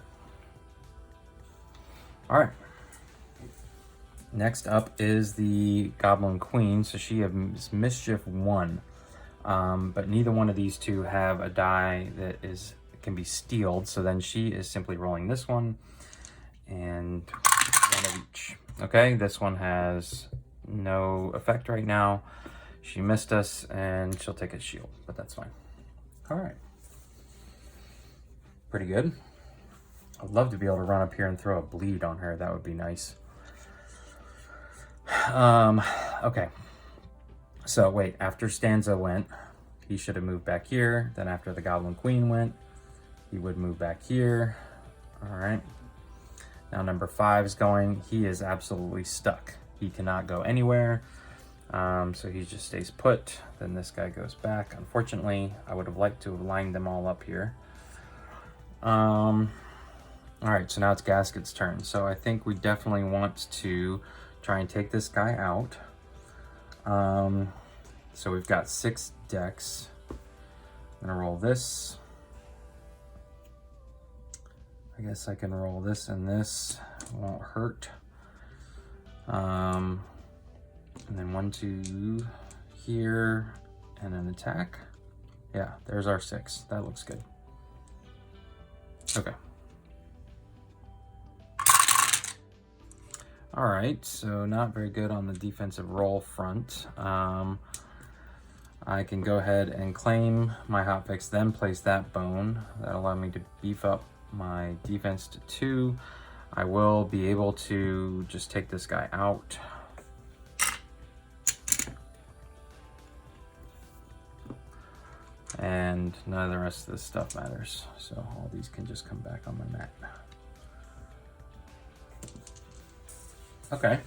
All right. Next up is the Goblin Queen. So she has Mischief 1, but neither one of these two have a die that can be steeled. So then she is simply rolling this one and 1 of each. Okay, this one has no effect right now. She missed us, and she'll take a shield, but that's fine. All right, pretty good. I'd love to be able to run up here and throw a bleed on her. That would be nice. Okay, so wait, after Stanza went, he should have moved back here. Then after the Goblin Queen went, he would move back here. All right, now number 5 is going. He is absolutely stuck. He cannot go anywhere, so he just stays put. Then this guy goes back. Unfortunately, I would have liked to have lined them all up here. All right, so now it's Gasket's turn. So I think we definitely want to try and take this guy out. So we've got 6 decks. I'm gonna roll this. I guess I can roll this and this. It won't hurt. And then 1, 2 here, and an attack. Yeah, there's our 6. That looks good. Okay. All right, so not very good on the defensive roll front. I can go ahead and claim my hotfix, then place that bone. That'll allow me to beef up my defense to 2. I will be able to just take this guy out. And none of the rest of this stuff matters. So all these can just come back on my mat. Okay.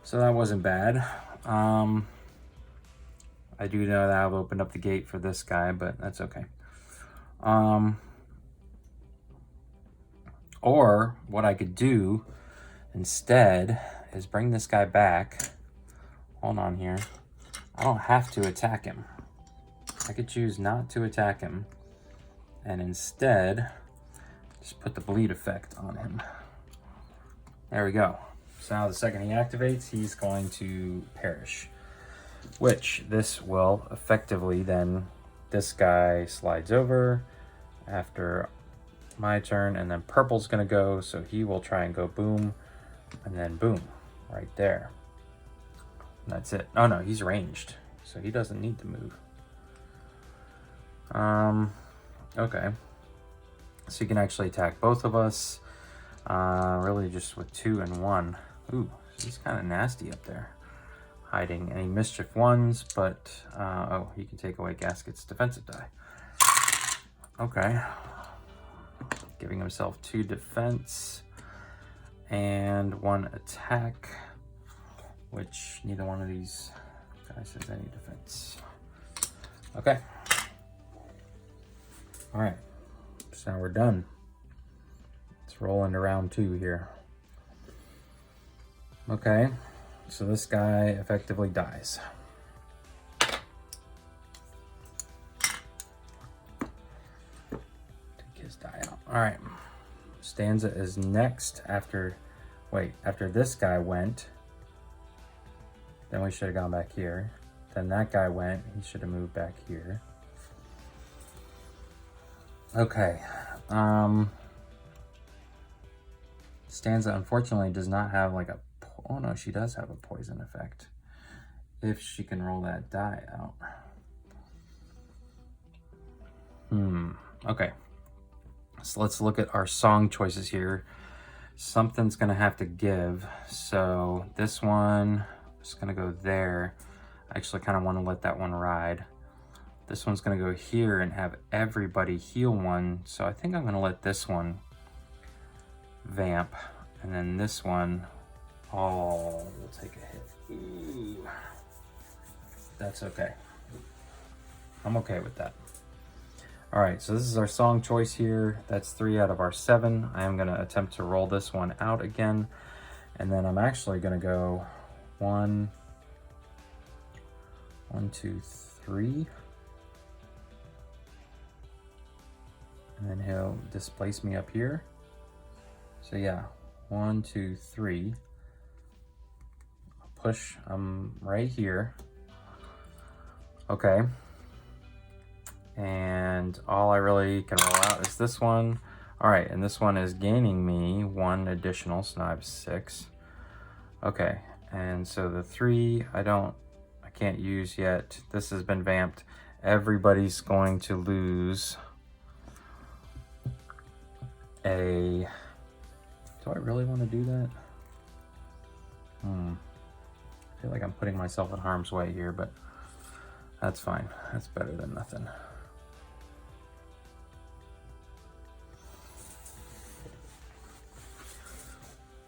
So that wasn't bad. I do know that I've opened up the gate for this guy, but that's okay. Or what I could do instead is bring this guy back. Hold on here. I don't have to attack him. I could choose not to attack him and instead just put the bleed effect on him. There we go. So now the second he activates, he's going to perish, which this will effectively then, this guy slides over after my turn, and then purple's gonna go, so he will try and go boom, and then boom, right there. And that's it. Oh no, he's ranged, so he doesn't need to move. Okay. So you can actually attack both of us, really just with 2 and 1. Ooh, he's kind of nasty up there, hiding any mischief ones, but, oh, he can take away Gasket's defensive die. Okay. Giving himself 2 defense and 1 attack, which neither one of these guys has any defense. Okay. All right. So now we're done. Let's roll into round 2 here. Okay. So this guy effectively dies. Take his die out. All right. Stanza is next after, wait, after this guy went, then we should have gone back here. Then that guy went, he should have moved back here. Okay. Stanza unfortunately does not have like a, oh no, she does have a poison effect if she can roll that die out. Okay. So let's look at our song choices here. Something's gonna have to give. So this one is gonna go there. I actually kind of want to let that one ride. This one's gonna go here and have everybody heal 1. So I think I'm gonna let this one vamp. And then this one, oh, we'll take a hit. Ooh. That's okay. I'm okay with that. All right, so this is our song choice here. That's 3 out of our 7. I am gonna attempt to roll this one out again. And then I'm actually gonna go 1, 2, 3. And then he'll displace me up here. So yeah, 1, 2, 3. I'll push, I'm right here. Okay. And all I really can roll out is this one. All right, and this one is gaining me 1 additional, so now I have 6. Okay, and so the 3, I can't use yet. This has been vamped. Everybody's going to lose a, do I really want to do that? I feel like I'm putting myself in harm's way here, but that's fine. That's better than nothing.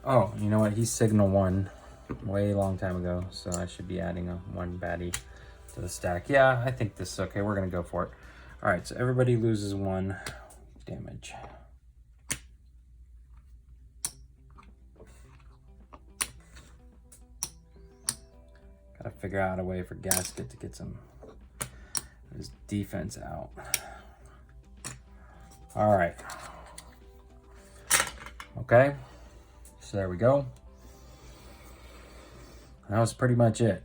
Oh, you know what? He's Signal 1 way long time ago, so I should be adding a 1 baddie to the stack. Yeah, I think this is okay. We're going to go for it. All right, so everybody loses 1 damage. Gotta figure out a way for Gasket to get some of his defense out. All right. Okay. So there we go. That was pretty much it.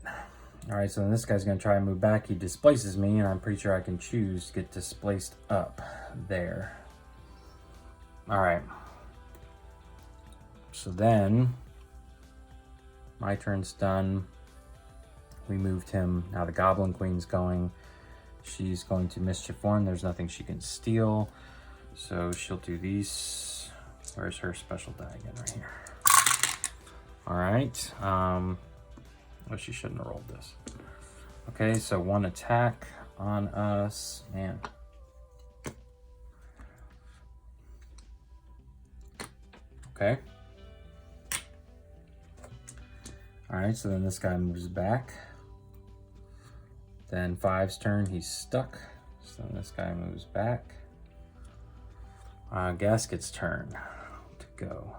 All right, so then this guy's gonna try and move back. He displaces me, and I'm pretty sure I can choose to get displaced up there. All right. So then, my turn's done. We moved him. Now the Goblin Queen's going. She's going to Mischief 1. There's nothing she can steal. So she'll do these. Where's her special die again? Right here. All right. Oh, she shouldn't have rolled this. Okay, so 1 attack on us. Man. Okay. All right, so then this guy moves back. Then 5's turn, he's stuck. So then this guy moves back. Gasket's turn to go.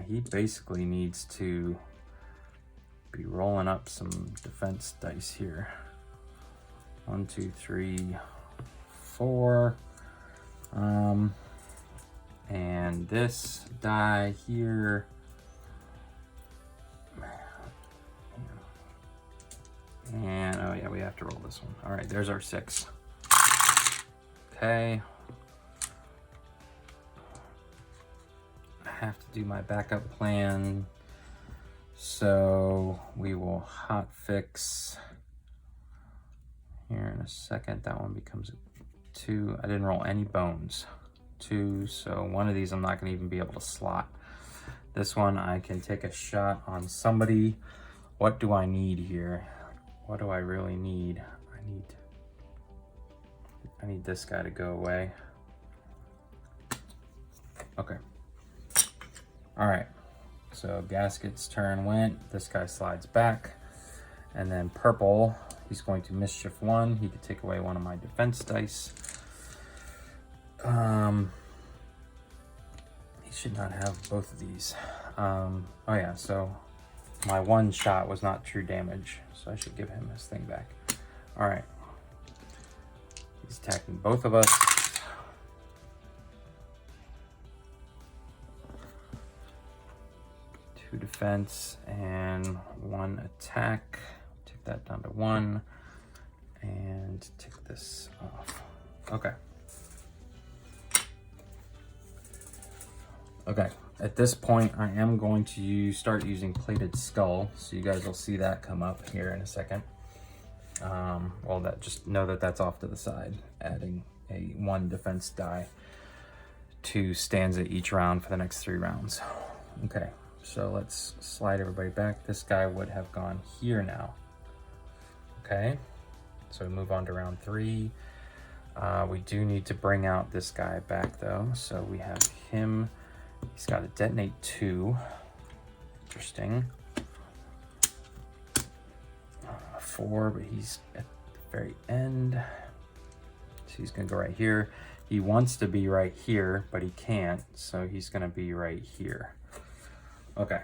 He basically needs to be rolling up some defense dice here. 1, 2, 3, 4. And this die here. And oh yeah, we have to roll this one. All right, there's our 6. Okay. I have to do my backup plan. So we will hot fix here in a second. That one becomes a 2. I didn't roll any bones. 2, so one of these I'm not gonna even be able to slot. This one I can take a shot on somebody. What do I need here? What do I really need? I need this guy to go away. Okay. All right. So Gasket's turn went. This guy slides back. And then purple, he's going to mischief 1. He could take away one of my defense dice. He should not have both of these. Oh yeah, so my 1 shot was not true damage, so I should give him his thing back. All right. He's attacking both of us. Two defense and 1 attack. Take that down to 1 and take this off. Okay. Okay, at this point, I am going to start using Plated Skull, so you guys will see that come up here in a second. Well, just know that that's off to the side, adding a 1 defense die to Stanza each round for the next 3 rounds. Okay, so let's slide everybody back. This guy would have gone here now. Okay, so we move on to round 3. We do need to bring out this guy back though, so we have him. He's got to detonate 2. Interesting. 4, but he's at the very end. So he's going to go right here. He wants to be right here, but he can't. So he's going to be right here. Okay.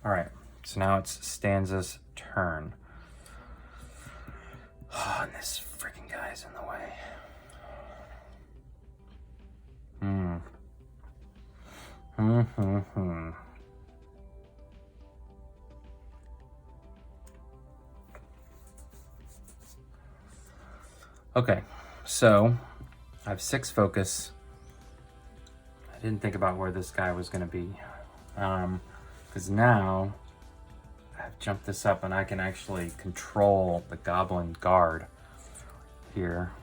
All right. So now it's Stanza's turn. Oh, and this freaking guy's in the way. Okay, so I have 6 focus. I didn't think about where this guy was going to be, because now I've jumped this up and I can actually control the Goblin Guard here.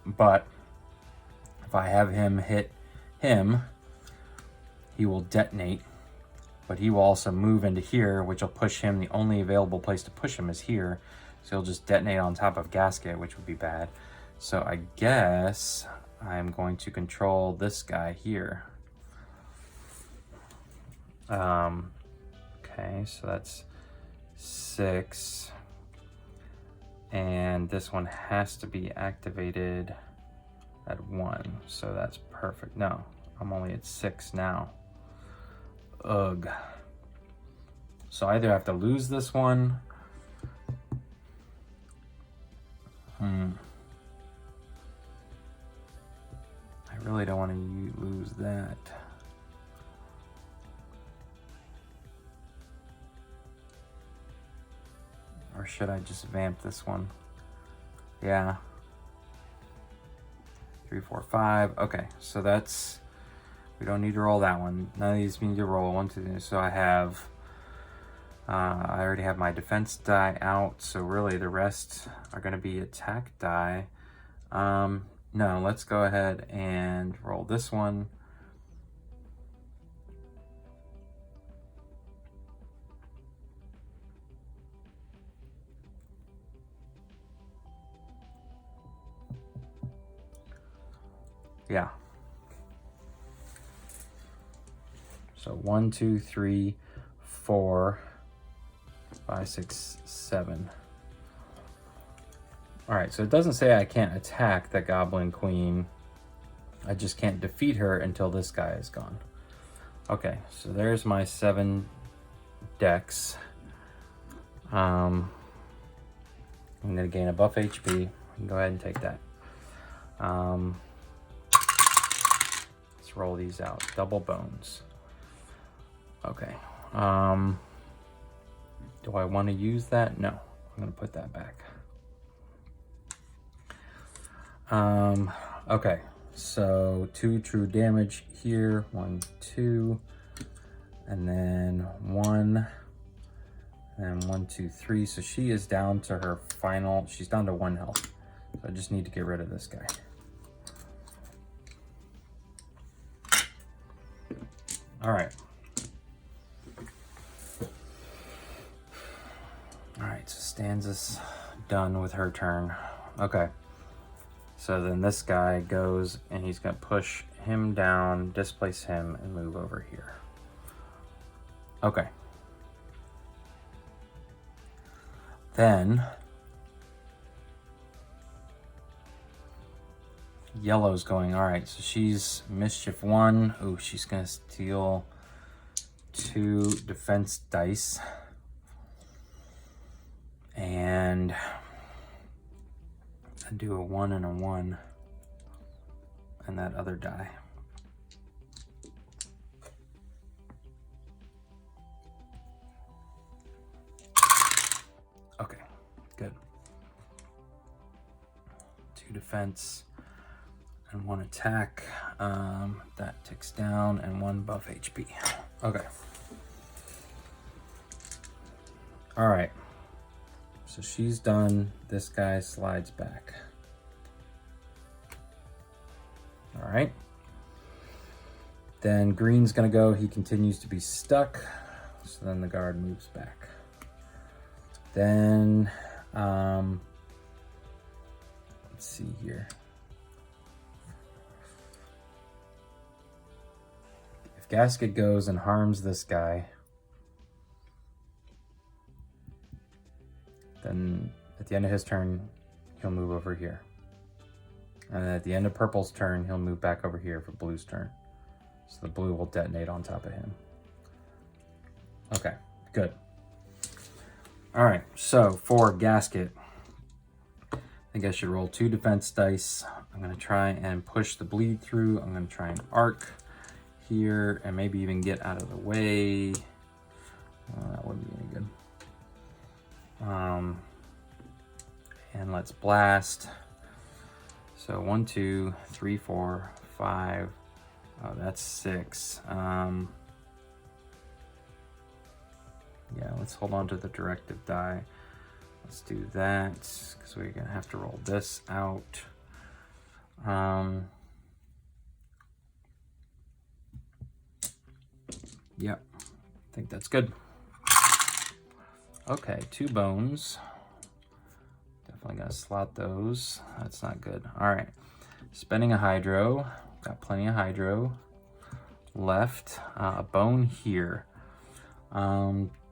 But if I have him hit him, he will detonate, but he will also move into here, which will push him. The only available place to push him is here, so he'll just detonate on top of Gasket, which would be bad. So I guess I'm going to control this guy here. Okay, so that's 6, and this one has to be activated at 1, so that's perfect. No, I'm only at 6 now. Ugh. So I either have to lose this one. I really don't want to lose that. Or should I just vamp this one? Yeah. 3, 4, 5. Okay, so that's... We don't need to roll that one. None of these need to roll. 1, 2, 3. So I have... I already have my defense die out, so really the rest are going to be attack die. No, let's go ahead and roll this one. Yeah. So 1, 2, 3, 4, 5, 6, 7. All right, so it doesn't say I can't attack the Goblin Queen. I just can't defeat her until this guy is gone. Okay, so there's my 7 decks. I'm gonna gain a buff HP. You can go ahead and take that. Let's roll these out. Double bones. Okay. Do I want to use that? No. I'm gonna put that back. Okay. So 2 true damage here. 1, 2, and then 1. And 1, 2, 3. So she is down to her final. She's down to 1 health. So I just need to get rid of this guy. All right. All right. So Stanza's done with her turn. Okay. So then this guy goes and he's gonna push him down, displace him, and move over here. Okay. Then yellow's going. All right, so she's mischief 1. Ooh, she's gonna steal 2 defense dice. And I do a 1 and a 1. And that other die. Okay, good. 2 defense and 1 attack. That ticks down, and 1 buff HP. Okay. All right. So she's done. This guy slides back. All right. Then green's gonna go. He continues to be stuck. So then the guard moves back. Then, let's see here. If Gasket goes and harms this guy, then at the end of his turn, he'll move over here. And at the end of Purple's turn, he'll move back over here for Blue's turn. So the blue will detonate on top of him. Okay, good. All right, so for Gasket, I think I should roll 2 defense dice. I'm gonna try and push the bleed through. I'm gonna try and arc here and maybe even get out of the way. That wouldn't be any good. And let's blast. So 1, 2, 3, 4, 5. Oh, that's 6. Yeah, let's hold on to the directive die. Let's do that because we're gonna have to roll this out. Yep, I think that's good. Okay, 2 bones. Definitely gotta slot those. That's not good. All right, spending a hydro. Got plenty of hydro left. A bone here.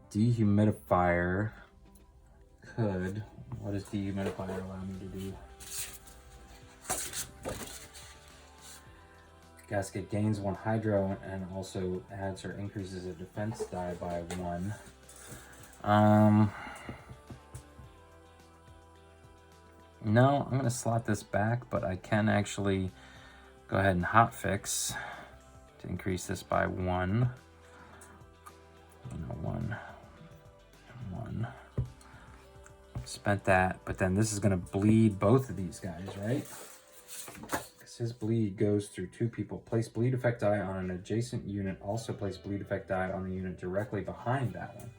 Dehumidifier could. What does dehumidifier allow me to do? Gasket gains 1 hydro and also adds or increases a defense die by 1. No, I'm gonna slot this back, but I can actually go ahead and hotfix to increase this by 1. 1. Spent that, but then this is gonna bleed both of these guys, right? Because his bleed goes through 2 people. Place bleed effect die on an adjacent unit. Also place bleed effect die on the unit directly behind that one.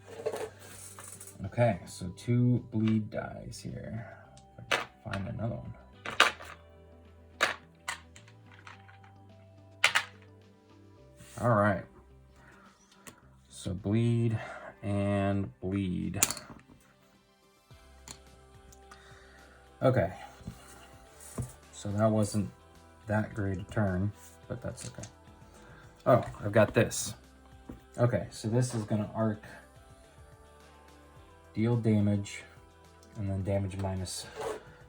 Okay, so 2 bleed dies here. If I can find another one. All right. So bleed and bleed. Okay. So that wasn't that great a turn, but that's okay. Oh, I've got this. Okay, so this is gonna arc deal damage, and then damage minus.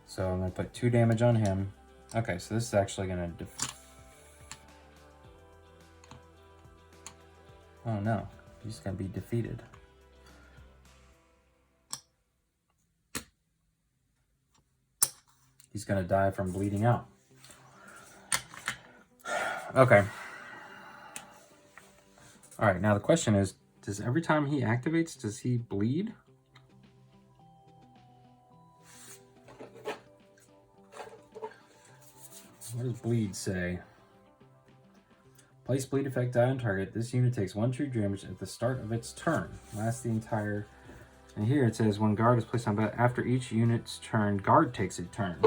So I'm going to put 2 damage on him. Okay, so this is actually going to oh no, he's going to be defeated. He's going to die from bleeding out. Okay. All right, now the question is, does every time he activates, does he bleed? What does bleed say? Place bleed effect die on target. This unit takes 1 true damage at the start of its turn. Lasts the entire... And here it says, when guard is placed on battle, after each unit's turn, guard takes a turn.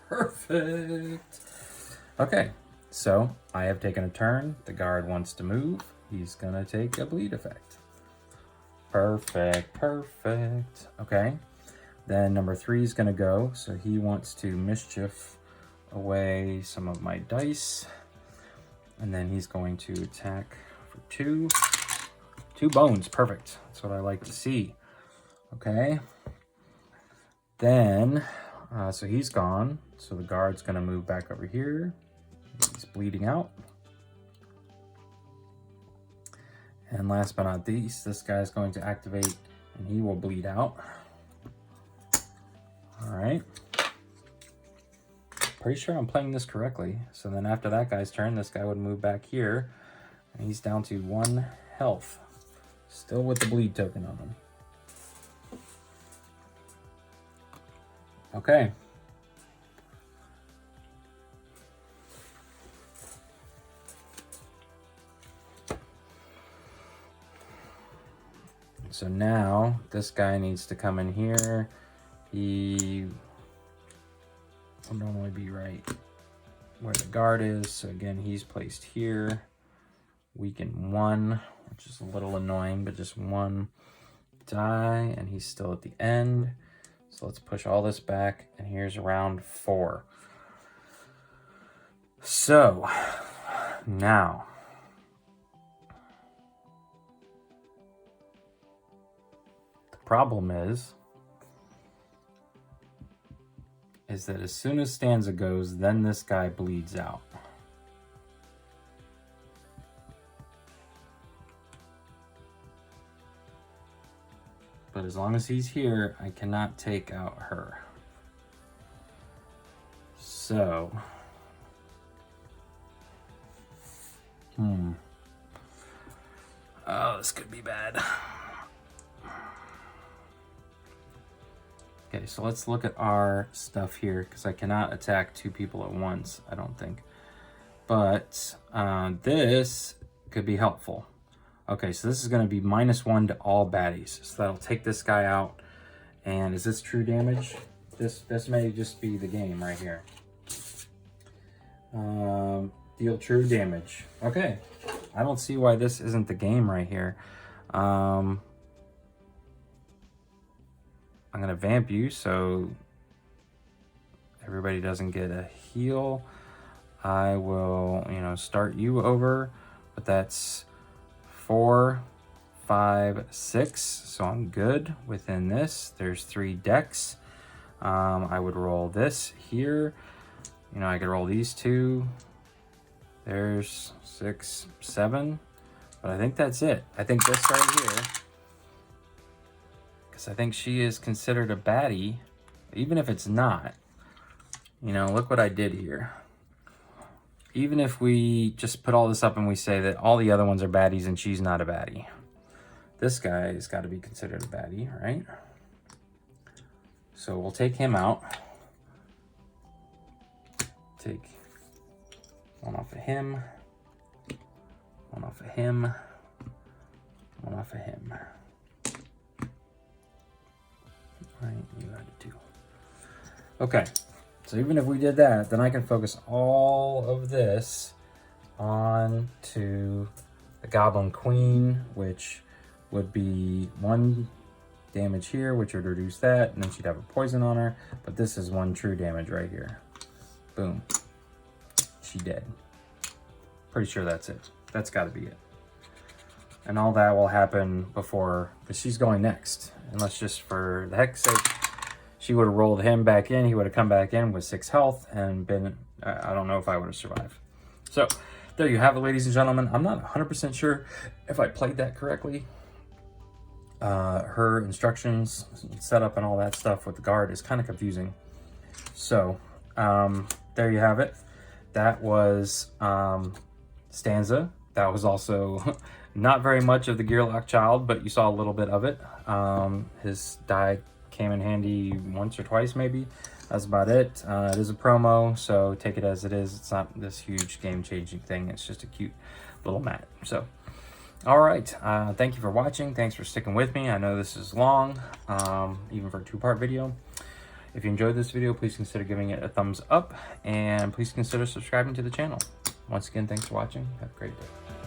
Perfect. Okay, so I have taken a turn. The guard wants to move. He's going to take a bleed effect. Perfect, perfect. Okay, then number 3 is going to go. So he wants to mischief away some of my dice. And then he's going to attack for 2. 2 bones, perfect. That's what I like to see. Okay. Then, so he's gone. So the guard's going to move back over here. He's bleeding out. And last but not least, this guy's going to activate and he will bleed out. All right. Pretty sure I'm playing this correctly. So then after that guy's turn, this guy would move back here. And he's down to 1 health. Still with the bleed token on him. Okay. So now this guy needs to come in here. He will normally be right where the guard is. So again, he's placed here. Weaken 1, which is a little annoying, but just 1 die, and he's still at the end. So let's push all this back, and here's round 4. So now the problem is that as soon as Stanza goes, then this guy bleeds out. But as long as he's here, I cannot take out her. So, oh, this could be bad. Okay, so let's look at our stuff here, because I cannot attack 2 people at once, I don't think. But this could be helpful. Okay, so this is going to be -1 to all baddies. So that'll take this guy out. And is this true damage? This may just be the game right here. Deal true damage. Okay, I don't see why this isn't the game right here. I'm going to vamp you so everybody doesn't get a heal. I will, start you over, but that's 4, 5, 6. So I'm good within this. There's 3 decks. I would roll this here. I could roll these 2. There's 6, 7. But I think that's it. I think this right here, because I think she is considered a baddie, even if it's not. Look what I did here. Even if we just put all this up and we say that all the other ones are baddies and she's not a baddie, this guy has got to be considered a baddie, right? So we'll take him out. Take 1 off of him, 1 off of him, 1 off of him. Right, you had to do. Okay, so even if we did that, then I can focus all of this on to the Goblin Queen, which would be 1 damage here, which would reduce that, and then she'd have a poison on her. But this is 1 true damage right here. Boom. She dead. Pretty sure that's it. That's got to be it. And all that will happen before, because she's going next. And let's just, for the heck's sake, she would have rolled him back in. He would have come back in with 6 health and been, I don't know if I would have survived. So there you have it, ladies and gentlemen. I'm not 100% sure if I played that correctly. Her instructions, setup, and all that stuff with the guard is kind of confusing. So there you have it. That was Stanza. That was also not very much of the Gearlock Child, but you saw a little bit of it. His die came in handy once or twice, maybe. That's about it. It is a promo, so take it as it is. It's not this huge game-changing thing. It's just a cute little mat. So, all right. Thank you for watching. Thanks for sticking with me. I know this is long, even for a 2-part video. If you enjoyed this video, please consider giving it a thumbs up, and please consider subscribing to the channel. Once again, thanks for watching. Have a great day.